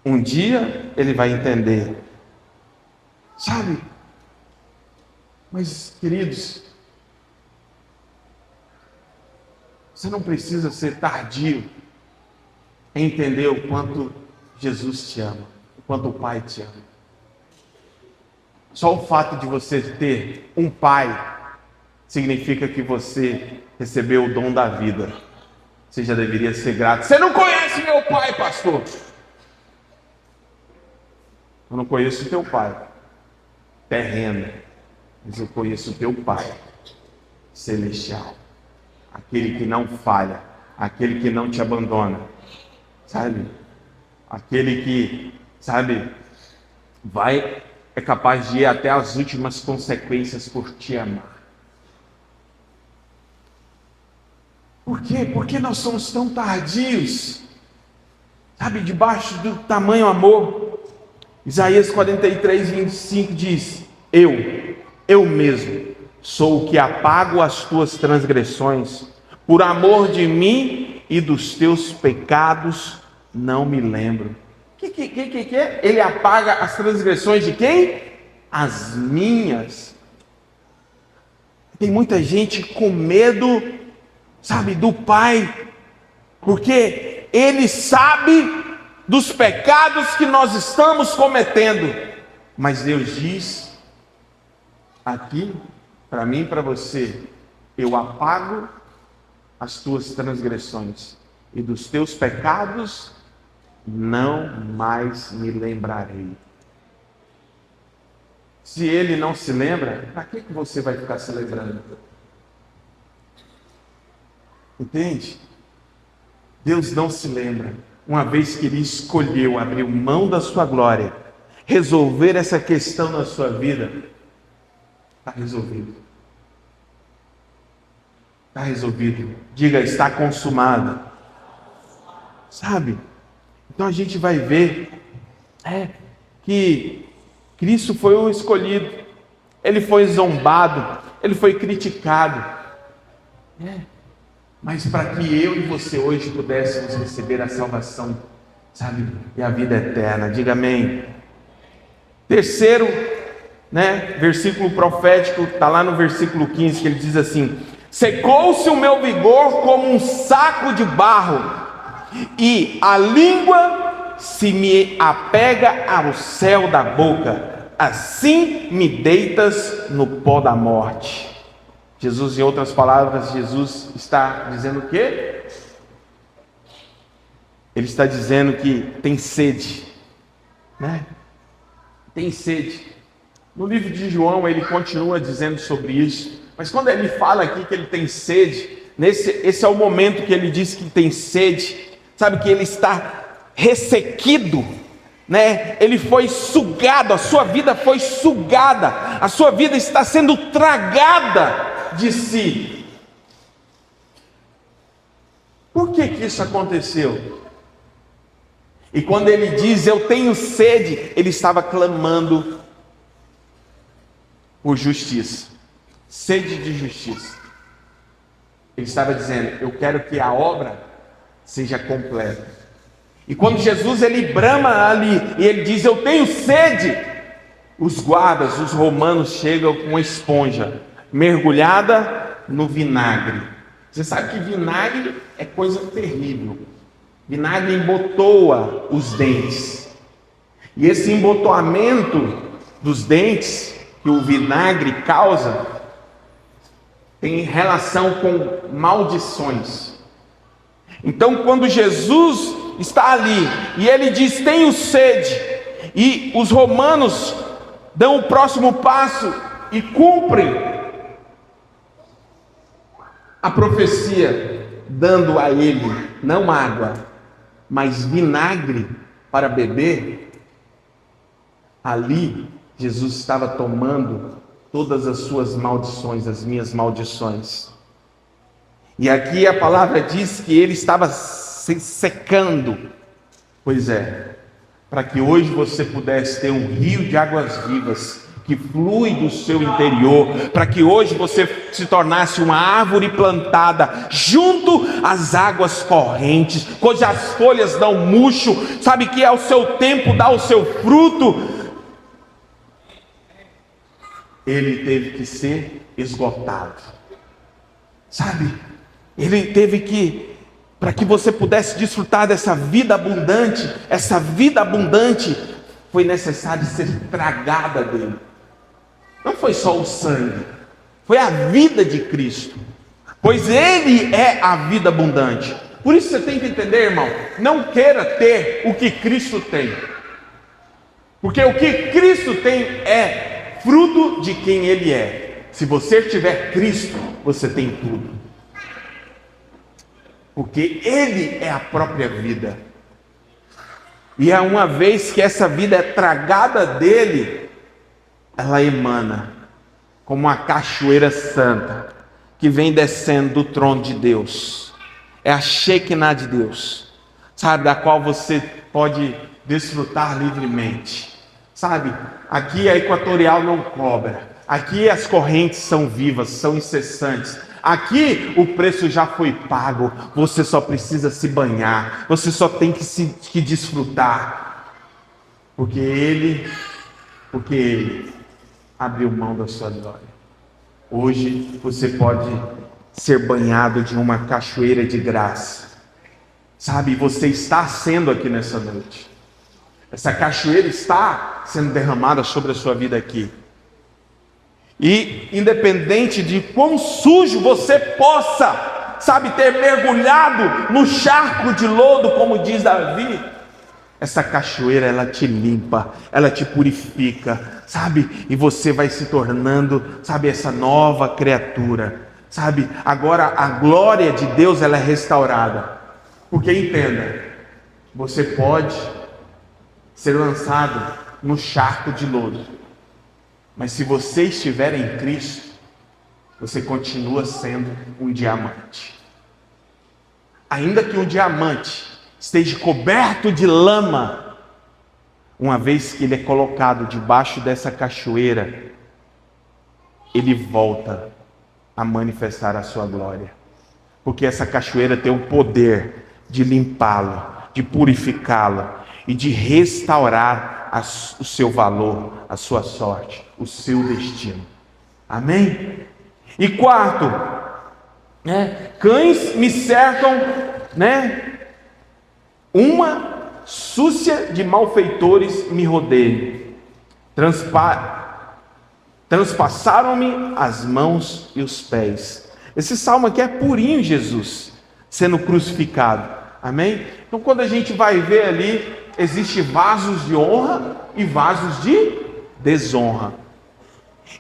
Um dia ele vai entender. Sabe? Mas, queridos, você não precisa ser tardio em entender o quanto Jesus te ama, o quanto o Pai te ama. Só o fato de você ter um pai significa que você recebeu o dom da vida. Você já deveria ser grato. Você não conhece meu pai, pastor? Eu não conheço o teu pai terreno, mas eu conheço o teu pai celestial, aquele que não falha, aquele que não te abandona, sabe? Aquele que, sabe, é capaz de ir até as últimas consequências por te amar. Por quê? Porque nós somos tão tardios, sabe, debaixo do tamanho amor. Isaías 43, 25 diz: eu mesmo sou o que apago as tuas transgressões, por amor de mim e dos teus pecados não me lembro. Que é? Ele apaga as transgressões de quem? As minhas. Tem muita gente com medo, sabe, do pai, porque ele sabe dos pecados que nós estamos cometendo. Mas Deus diz aqui, para mim e para você: eu apago as tuas transgressões e dos teus pecados não mais me lembrarei. Se ele não se lembra, para que você vai ficar se lembrando? Entende? Deus não se lembra. Uma vez que ele escolheu abrir mão da sua glória, resolver essa questão na sua vida, está resolvido. Está resolvido. Diga: está consumado. Sabe? Então a gente vai ver que Cristo foi o escolhido. Ele foi zombado, ele foi criticado. Mas para que eu e você hoje pudéssemos receber a salvação, sabe, e a vida eterna. Diga amém. Terceiro, versículo profético, está lá no versículo 15, que ele diz assim: secou-se o meu vigor como um saco de barro, e a língua se me apega ao céu da boca, assim me deitas no pó da morte. Jesus, em outras palavras, Jesus está dizendo o quê? Ele está dizendo que tem sede, Tem sede. No livro de João ele continua dizendo sobre isso, mas quando ele fala aqui que ele tem sede, esse é o momento que ele diz que tem sede, sabe, que ele está ressequido, Ele foi sugado, a sua vida foi sugada, a sua vida está sendo tragada de si. Por que isso aconteceu? E quando ele diz, eu tenho sede, ele estava clamando por justiça, sede de justiça. Ele estava dizendo, eu quero que a obra seja completa. E quando Jesus ele brama ali, e ele diz, eu tenho sede, os guardas, os romanos chegam com uma esponja, mergulhada no vinagre. Você sabe que vinagre é coisa terrível. Vinagre embotoa os dentes. E esse embotoamento dos dentes que o vinagre causa tem relação com maldições. Então, quando Jesus está ali e ele diz: tenho sede, e os romanos dão o próximo passo e cumprem a profecia, dando a ele não água, mas vinagre para beber. Ali Jesus estava tomando todas as suas maldições, as minhas maldições. E aqui a palavra diz que ele estava se secando. Pois é, para que hoje você pudesse ter um rio de águas vivas que flui do seu interior, para que hoje você se tornasse uma árvore plantada junto às águas correntes, cujas folhas dão murcho, sabe, que ao seu tempo dá o seu fruto. Ele teve que ser esgotado, sabe, ele teve que, para que você pudesse desfrutar dessa vida abundante, essa vida abundante, foi necessário ser tragada dele. Não foi só o sangue, foi a vida de Cristo, pois Ele é a vida abundante. Por isso você tem que entender, irmão, não queira ter o que Cristo tem, porque o que Cristo tem é fruto de quem Ele é. Se você tiver Cristo, você tem tudo, porque Ele é a própria vida, e é uma vez que essa vida é tragada dele, ela emana como uma cachoeira santa, que vem descendo do trono de Deus. É a Shekinah de Deus, sabe, da qual você pode desfrutar livremente, sabe, aqui a Equatorial não cobra, aqui as correntes são vivas, são incessantes, aqui o preço já foi pago, você só precisa se banhar, você só tem que desfrutar, porque Ele abriu mão da sua glória. Hoje você pode ser banhado de uma cachoeira de graça, sabe, você está sendo aqui nessa noite, essa cachoeira está sendo derramada sobre a sua vida aqui, e independente de quão sujo você possa, sabe, ter mergulhado no charco de lodo, como diz Davi, essa cachoeira, ela te limpa, ela te purifica, sabe, e você vai se tornando, sabe, essa nova criatura, sabe, agora a glória de Deus, ela é restaurada, porque entenda, você pode ser lançado no charco de lodo, mas se você estiver em Cristo, você continua sendo um diamante, ainda que um diamante esteja coberto de lama, uma vez que ele é colocado debaixo dessa cachoeira, ele volta a manifestar a sua glória, porque essa cachoeira tem o poder de limpá-lo, de purificá-lo e de restaurar o seu valor, a sua sorte, o seu destino. Amém? E quarto, cães me cercam, uma súcia de malfeitores me rodeia, transpassaram-me as mãos e os pés. Esse salmo aqui é purinho Jesus sendo crucificado, amém? Então quando a gente vai ver ali, existe vasos de honra e vasos de desonra,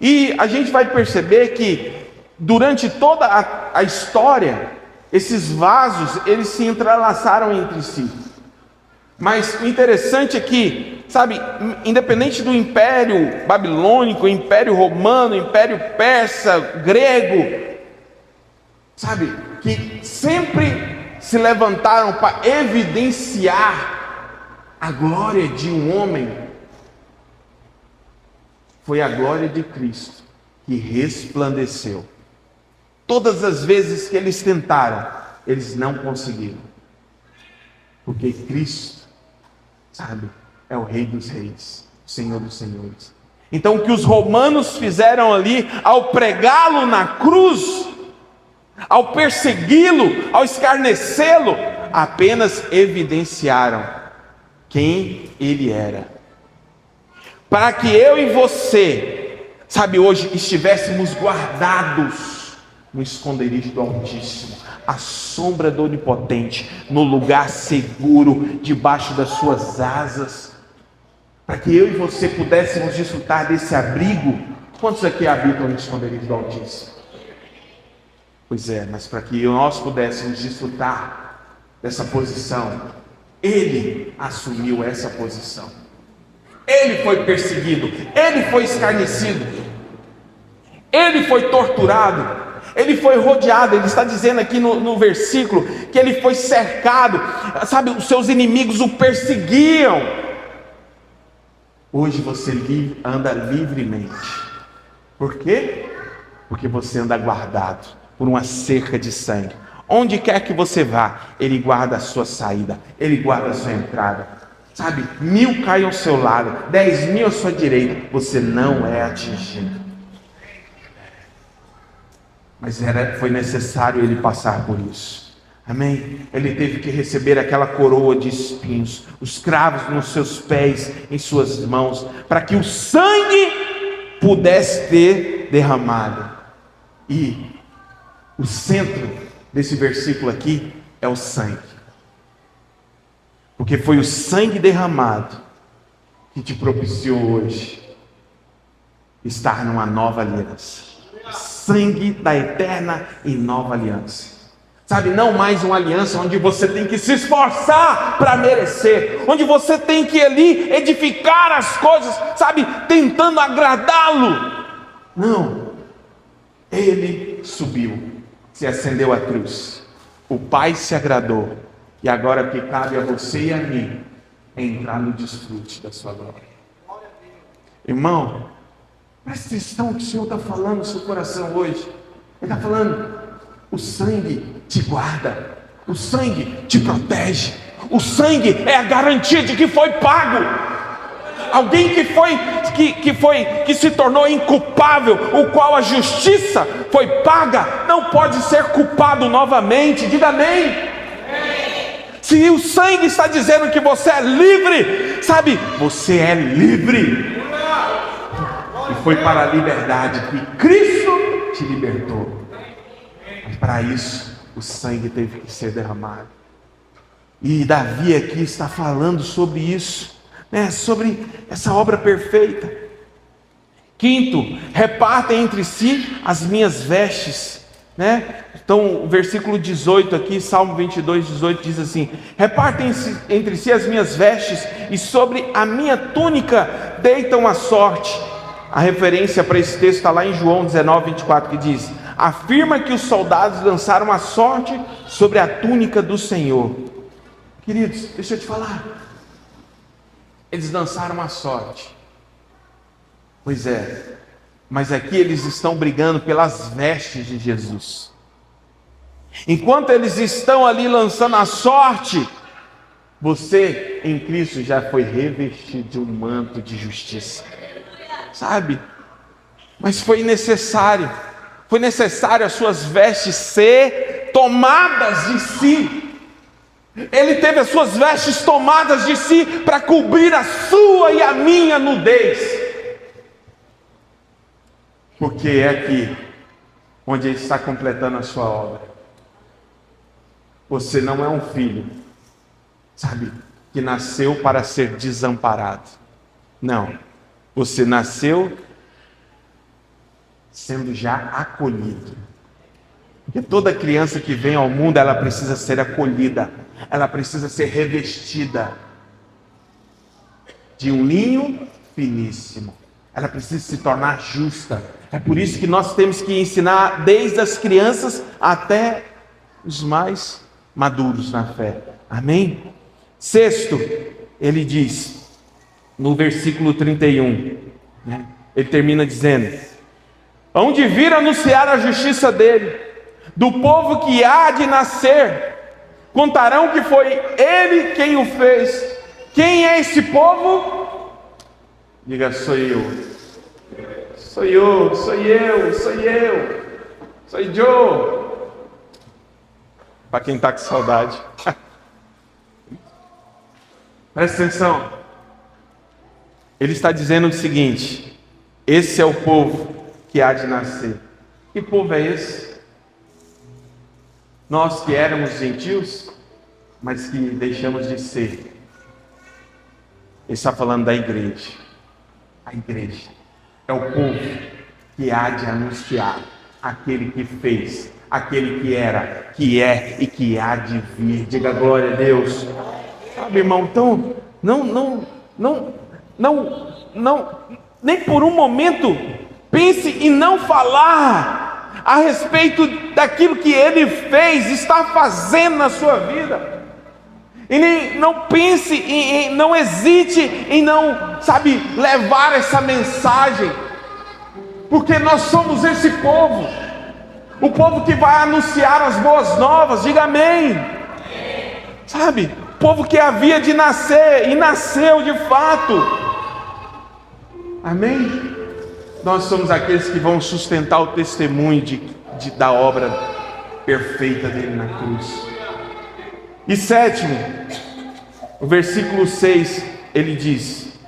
e a gente vai perceber que durante toda a história, esses vasos, eles se entrelaçaram entre si. Mas o interessante é que, sabe, independente do império babilônico, império romano, império persa, grego, sabe, que sempre se levantaram para evidenciar a glória de um homem, foi a glória de Cristo que resplandeceu. Todas as vezes que eles tentaram, eles não conseguiram. Porque Cristo, sabe, é o Rei dos Reis, o Senhor dos Senhores. Então o que os romanos fizeram ali, ao pregá-lo na cruz, ao persegui-lo, ao escarnecê-lo, apenas evidenciaram quem ele era. Para que eu e você, sabe, hoje estivéssemos guardados no esconderijo do Altíssimo, à sombra do Onipotente, no lugar seguro, debaixo das suas asas, para que eu e você pudéssemos desfrutar desse abrigo. Quantos aqui habitam no esconderijo do Altíssimo? Pois é, mas para que nós pudéssemos desfrutar dessa posição, Ele assumiu essa posição. Ele foi perseguido, Ele foi escarnecido, Ele foi torturado, Ele foi rodeado. Ele está dizendo aqui no versículo que Ele foi cercado, sabe, os seus inimigos o perseguiam. Hoje você anda livremente. Por quê? Porque você anda guardado por uma cerca de sangue. Onde quer que você vá, Ele guarda a sua saída, Ele guarda a sua entrada. Sabe, 1000 caem ao seu lado, 10.000 à sua direita, você não é atingido. Mas foi necessário ele passar por isso. Amém? Ele teve que receber aquela coroa de espinhos, os cravos nos seus pés, em suas mãos, para que o sangue pudesse ter derramado. E o centro desse versículo aqui é o sangue. Porque foi o sangue derramado que te propiciou hoje estar numa nova aliança. Sangue da eterna e nova aliança. Sabe, não mais uma aliança onde você tem que se esforçar para merecer, onde você tem que ali edificar as coisas, sabe, tentando agradá-lo. Não, Ele subiu, se acendeu à cruz, o Pai se agradou, e agora que cabe a você e a mim entrar no desfrute da sua glória. Irmão, presta atenção no que o Senhor está falando no seu coração hoje. Ele está falando: o sangue te guarda, o sangue te protege, o sangue é a garantia de que foi pago. Alguém que se tornou inculpável, o qual a justiça foi paga, não pode ser culpado novamente. Diga amém. Se o sangue está dizendo que você é livre, sabe, você é livre. E foi para a liberdade que Cristo te libertou. Mas para isso, o sangue teve que ser derramado. E Davi aqui está falando sobre isso, né? Sobre essa obra perfeita. Quinto, repartem entre si as minhas vestes, né? Então o versículo 18 aqui, Salmo 22, 18 diz assim: repartem entre si as minhas vestes, e sobre a minha túnica deitam a sorte. A referência para esse texto está lá em João 19, 24, que diz: afirma que os soldados lançaram a sorte sobre a túnica do Senhor. Queridos, deixa eu te falar, eles lançaram a sorte. Pois é, mas aqui eles estão brigando pelas vestes de Jesus. Enquanto eles estão ali lançando a sorte, você em Cristo já foi revestido de um manto de justiça, sabe? Mas foi necessário as suas vestes ser tomadas de si. Ele teve as suas vestes tomadas de si para cobrir a sua e a minha nudez. Porque é aqui onde Ele está completando a sua obra. Você não é um filho, sabe, que nasceu para ser desamparado. Não, você nasceu sendo já acolhido. Porque toda criança que vem ao mundo, ela precisa ser acolhida, ela precisa ser revestida de um linho finíssimo, ela precisa se tornar justa. É por isso que nós temos que ensinar desde as crianças até os mais maduros na fé. Amém? Sexto, ele diz, no versículo 31, né? Ele termina dizendo: hão de vir anunciar a justiça dele, do povo que há de nascer, contarão que foi ele quem o fez. Quem é esse povo? Diga: sou eu. Sou eu, sou eu, sou eu, sou Joe. Para quem está com saudade. Presta atenção. Ele está dizendo o seguinte: esse é o povo que há de nascer. Que povo é esse? Nós que éramos gentios, mas que deixamos de ser. Ele está falando da igreja. A igreja é o povo que há de anunciar aquele que fez, aquele que era, que é e que há de vir. Diga glória a Deus. Sabe, irmão, então, nem por um momento pense em não falar a respeito daquilo que ele fez, está fazendo na sua vida. E nem não pense, não hesite em não, levar essa mensagem, porque nós somos esse povo, o povo que vai anunciar as boas novas. Diga amém. O povo que havia de nascer e nasceu de fato. Amém? Nós somos aqueles que vão sustentar o testemunho da obra perfeita dele na cruz. E sétimo, o versículo 6, ele diz,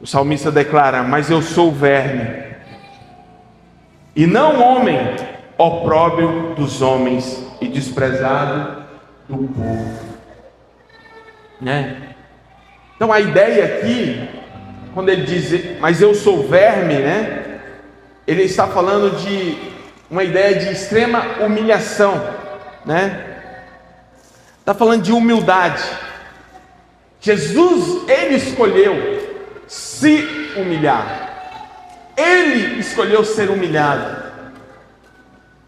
o salmista declara: mas eu sou verme, e não homem, opróbrio dos homens e desprezado do povo. Né? Então a ideia aqui, quando ele diz, mas eu sou verme, né? Ele está falando de uma ideia de extrema humilhação, né? Está falando de humildade. Jesus, ele escolheu se humilhar. Ele escolheu ser humilhado.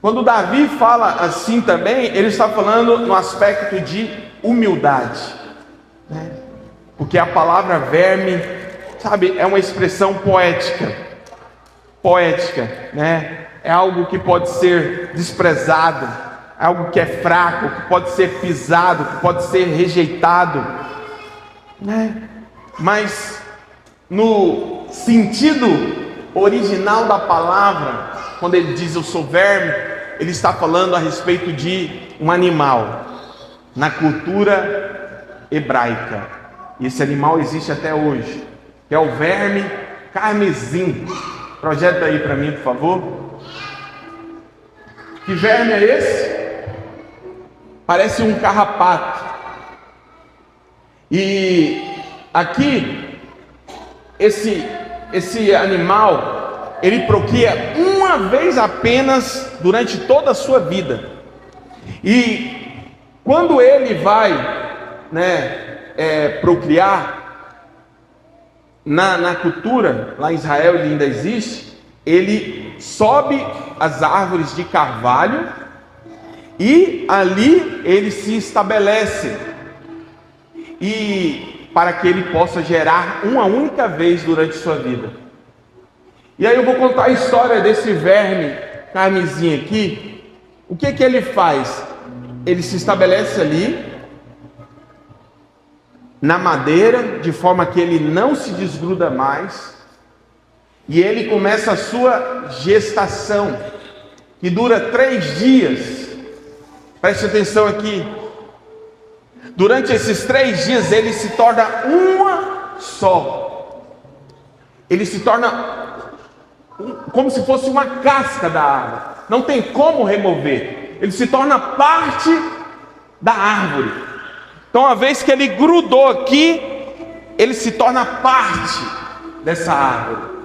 Quando Davi fala assim também, ele está falando no aspecto de humildade, né? Porque a palavra verme, é uma expressão poética, né? É algo que pode ser desprezado, algo que é fraco, que pode ser pisado, que pode ser rejeitado, né? Mas no sentido original da palavra, quando ele diz eu sou verme, ele está falando a respeito de um animal na cultura hebraica. E esse animal existe até hoje, que é o verme carmesim. Projeta aí para mim, por favor. Que verme é esse? Parece um carrapato. E aqui, esse animal, ele procria uma vez apenas durante toda a sua vida. E quando ele vai, procriar, na cultura, lá em Israel ele ainda existe, ele sobe as árvores de carvalho, e ali ele se estabelece, e para que ele possa gerar uma única vez durante sua vida. E aí eu vou contar a história desse verme carmesim aqui. O que ele faz? Ele se estabelece ali na madeira, de forma que ele não se desgruda mais, e ele começa a sua gestação, que dura 3 dias. Preste atenção aqui. Durante esses 3 dias ele se torna uma só. Ele se torna como se fosse uma casca da árvore. Não tem como remover. Ele se torna parte da árvore. Então, uma vez que ele grudou aqui, ele se torna parte dessa árvore.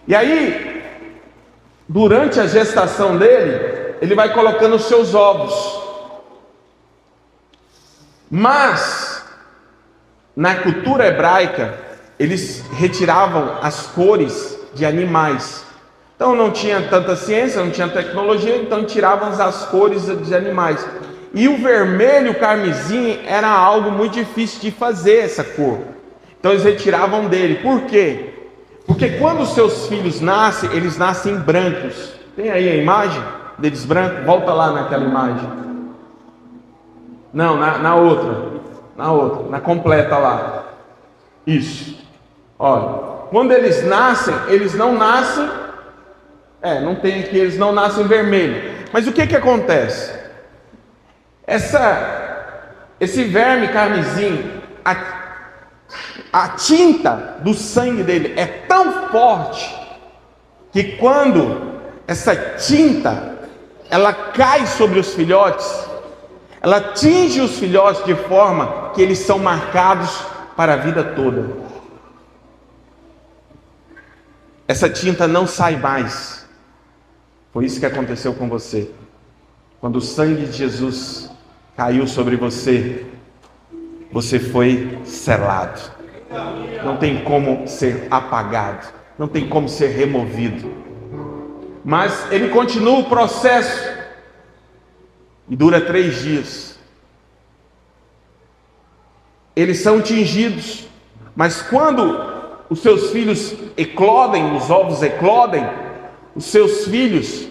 E aí, durante a gestação dele, ele vai colocando os seus ovos. Mas, na cultura hebraica, eles retiravam as cores de animais. Então não tinha tanta ciência, não tinha tecnologia, então tiravam as cores dos animais. E o vermelho carmesim era algo muito difícil de fazer, essa cor. Então eles retiravam dele. Por quê? Porque quando os seus filhos nascem, eles nascem brancos. Tem aí a imagem deles brancos? Volta lá naquela imagem. Não, na outra. Na completa lá. Isso. Olha, quando eles nascem, eles não nascem. Não tem aqui, eles não nascem vermelho. Mas o que acontece? Esse verme carmesim, a tinta do sangue dele é tão forte que quando essa tinta ela cai sobre os filhotes, ela atinge os filhotes de forma que eles são marcados para a vida toda. Essa tinta não sai mais. Foi isso que aconteceu com você. Quando o sangue de Jesus caiu sobre você, você foi selado. Não tem como ser apagado, não tem como ser removido. Mas ele continua o processo e dura 3 dias. Eles são tingidos, mas quando os seus filhos eclodem, os ovos eclodem, os seus filhos,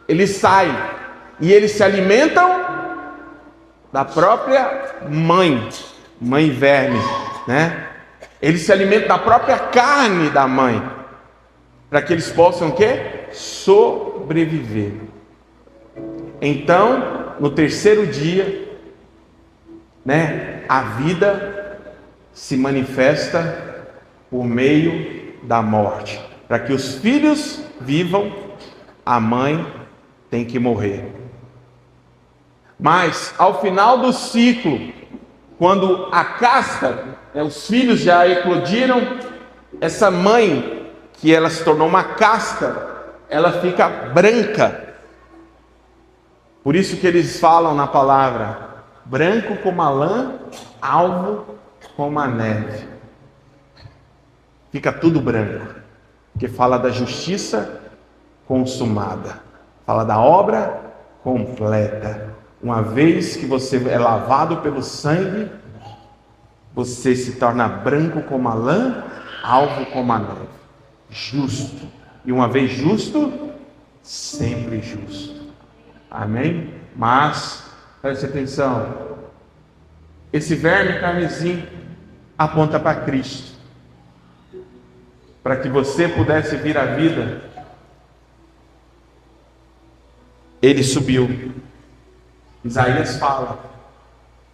eles saem e eles se alimentam da própria mãe verme, né? Eles se alimentam da própria carne da mãe, para que eles possam o quê? Sobreviver. Então, no 3º dia, né, a vida se manifesta por meio da morte. Para que os filhos vivam, a mãe tem que morrer. Mas ao final do ciclo, quando a casca, os filhos já eclodiram, essa mãe, que ela se tornou uma casca, ela fica branca. Por isso que eles falam na palavra, branco como a lã, alvo como a neve. Fica tudo branco, porque fala da justiça consumada, fala da obra completa. Uma vez que você é lavado pelo sangue, você se torna branco como a lã, alvo como a neve. Justo. E uma vez justo, sempre justo. Amém? Mas, preste atenção. Esse verme carmesim aponta para Cristo. Para que você pudesse vir à vida, ele subiu. Isaías fala,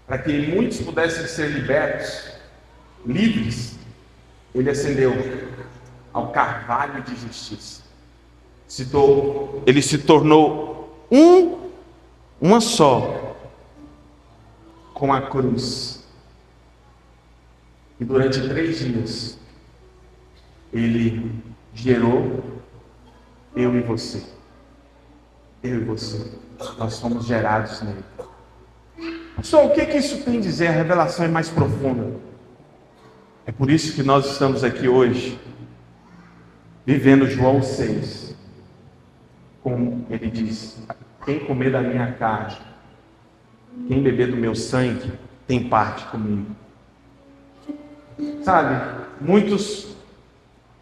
para que muitos pudessem ser libertos, livres, ele ascendeu ao carvalho de justiça. Ele se tornou uma só com a cruz. E durante 3 dias, ele gerou eu e você. Eu e você. Nós somos gerados nele. Pessoal, o que isso tem a dizer? A revelação é mais profunda. É por isso que nós estamos aqui hoje, vivendo João 6. Como ele diz, quem comer da minha carne, quem beber do meu sangue, tem parte comigo. Sabe, muitos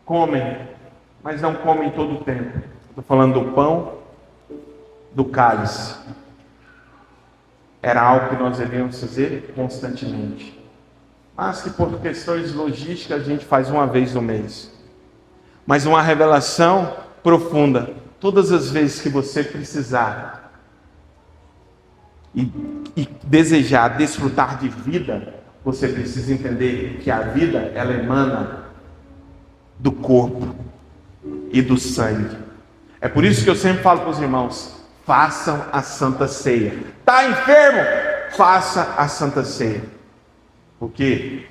comem, mas não comem todo o tempo. Estou falando do pão, do cálice. Era algo que nós devíamos fazer constantemente, mas que por questões logísticas a gente faz uma vez no mês. Mas uma revelação profunda, todas as vezes que você precisar e desejar desfrutar de vida, você precisa entender que a vida, ela emana do corpo e do sangue. É por isso que eu sempre falo para os irmãos, façam a Santa Ceia. Está enfermo? Faça a Santa Ceia. Por quê?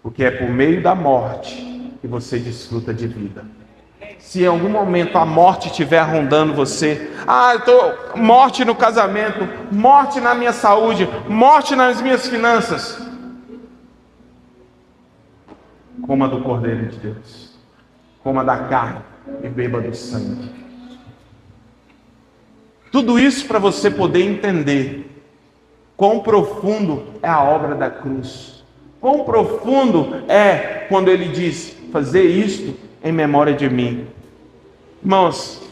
Porque é por meio da morte que você desfruta de vida. Se em algum momento a morte estiver rondando você, morte no casamento, morte na minha saúde, morte nas minhas finanças, coma do Cordeiro de Deus, coma da carne e beba do sangue. Tudo isso para você poder entender quão profundo é a obra da cruz. Quão profundo é quando ele diz, fazer isto em memória de mim. Irmãos,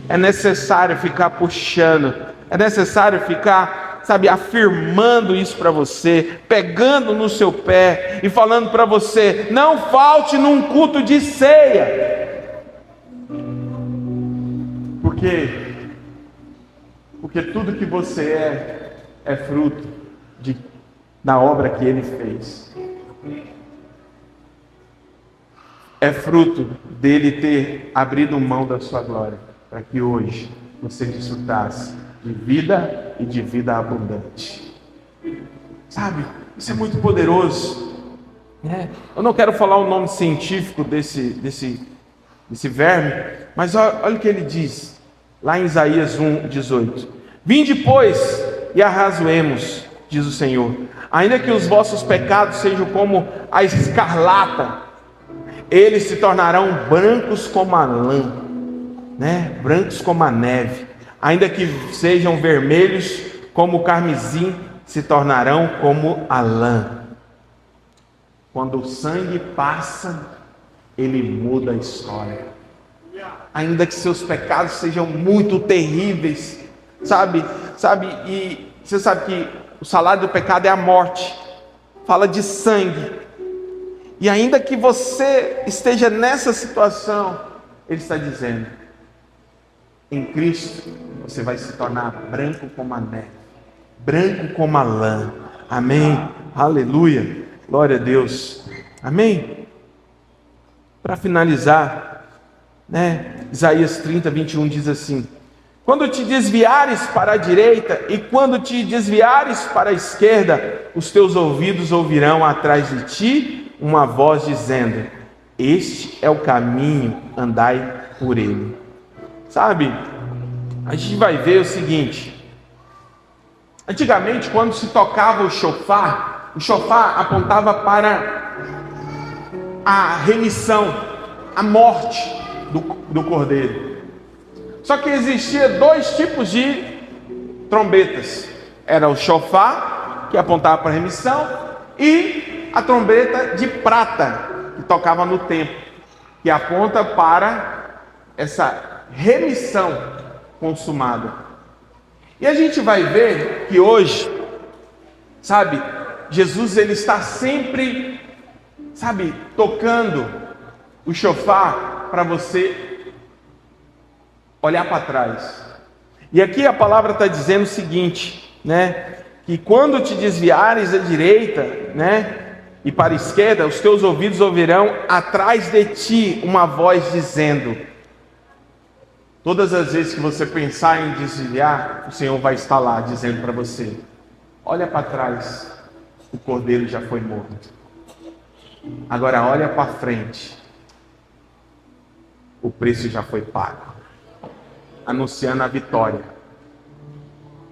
é necessário ficar puxando, é necessário ficar, afirmando isso para você, pegando no seu pé e falando para você, não falte num culto de ceia. Porque tudo que você é fruto da obra que ele fez. É fruto dele ter abrido mão da sua glória, para que hoje você desfrutasse de vida e de vida abundante. Isso é muito poderoso. Eu não quero falar o nome científico desse verme, mas olha o que ele diz, lá em Isaías 1:18. Vinde, pois, e arrazoemos, diz o Senhor, ainda que os vossos pecados sejam como a escarlata, eles se tornarão brancos como a lã, brancos como a neve, ainda que sejam vermelhos como o carmesim, se tornarão como a lã. Quando o sangue passa, ele muda a história. Ainda que seus pecados sejam muito terríveis, e você sabe que o salário do pecado é a morte, fala de sangue. E ainda que você esteja nessa situação, ele está dizendo, em Cristo você vai se tornar branco como a neve, branco como a lã. Amém? Aleluia, glória a Deus. Amém? Para finalizar, Isaías 30:21 diz assim: quando te desviares para a direita e quando te desviares para a esquerda, os teus ouvidos ouvirão atrás de ti uma voz dizendo, este é o caminho, andai por ele. A gente vai ver o seguinte, antigamente quando se tocava o shofar apontava para a remissão, a morte do cordeiro. Só que existia dois tipos de trombetas, era o shofar, que apontava para a remissão, e a trombeta de prata, que tocava no templo, que aponta para essa remissão consumada. E a gente vai ver que hoje, Jesus ele está sempre, tocando o shofar para você olhar para trás. E aqui a palavra está dizendo o seguinte, que quando te desviares à direita, e para a esquerda, os teus ouvidos ouvirão atrás de ti uma voz dizendo. Todas as vezes que você pensar em desviar, o Senhor vai estar lá dizendo para você, olha para trás, o cordeiro já foi morto. Agora olha para frente, o preço já foi pago, anunciando a vitória.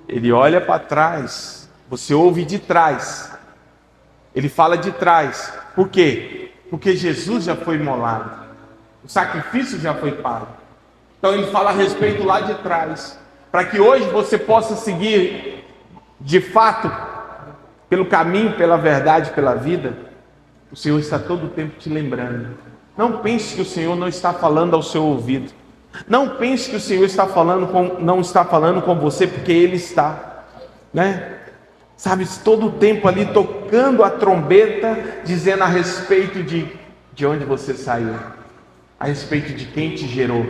Ele olha para trás, você ouve de trás, ele fala de trás. Por quê? Porque Jesus já foi imolado, o sacrifício já foi pago. Então ele fala a respeito lá de trás, para que hoje você possa seguir de fato pelo caminho, pela verdade, pela vida. O Senhor está todo o tempo te lembrando. Não pense que o Senhor não está falando ao seu ouvido. Não pense que o Senhor não está falando com você, porque Ele está, todo o tempo ali tocando a trombeta, dizendo a respeito de onde você saiu, a respeito de quem te gerou,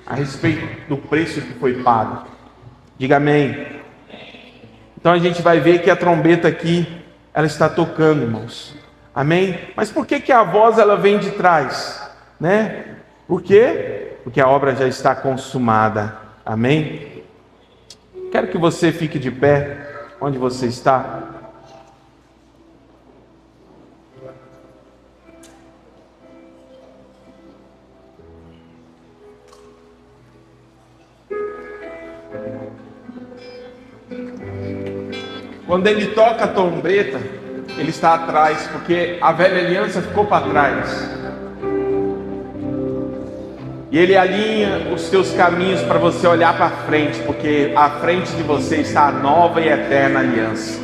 a respeito do preço que foi pago. Diga amém. Então a gente vai ver que a trombeta aqui, ela está tocando, irmãos. Amém? Mas por que a voz ela vem de trás? Por quê? Porque a obra já está consumada. Amém? Quero que você fique de pé onde você está. Quando ele toca a trombeta, ele está atrás, porque a velha aliança ficou para trás. E Ele alinha os teus caminhos para você olhar para frente, porque à frente de você está a nova e eterna aliança.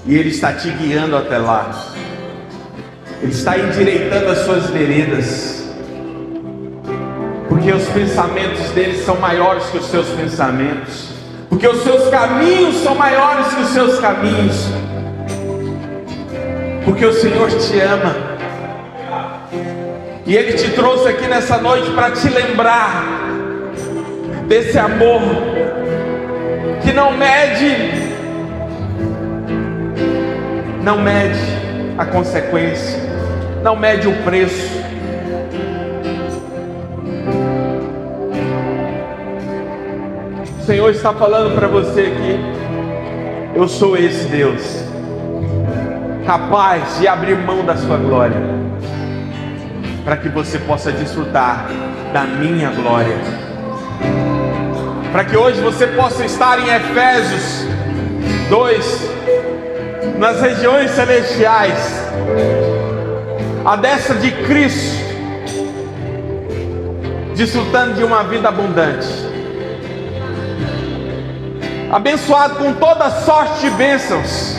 E Ele está te guiando até lá. Ele está endireitando as suas veredas, porque os pensamentos dele são maiores que os seus pensamentos, porque os seus caminhos são maiores que os seus caminhos, porque o Senhor te ama. E Ele te trouxe aqui nessa noite para te lembrar desse amor que não mede a consequência, não mede o preço. O Senhor está falando para você aqui: eu sou esse Deus, capaz de abrir mão da sua glória, para que você possa desfrutar da minha glória, para que hoje você possa estar em Efésios 2, nas regiões celestiais, à destra de Cristo, desfrutando de uma vida abundante, abençoado com toda sorte de bênçãos,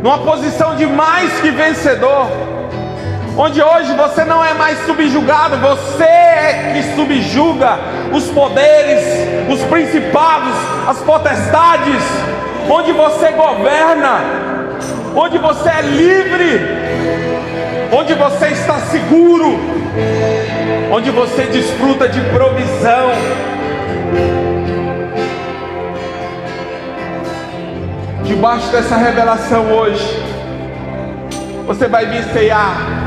numa posição de mais que vencedor, onde hoje você não é mais subjugado, você é que subjuga os poderes, os principados, as potestades, onde você governa, onde você é livre, onde você está seguro, onde você desfruta de provisão. Debaixo dessa revelação hoje, você vai vir ceiar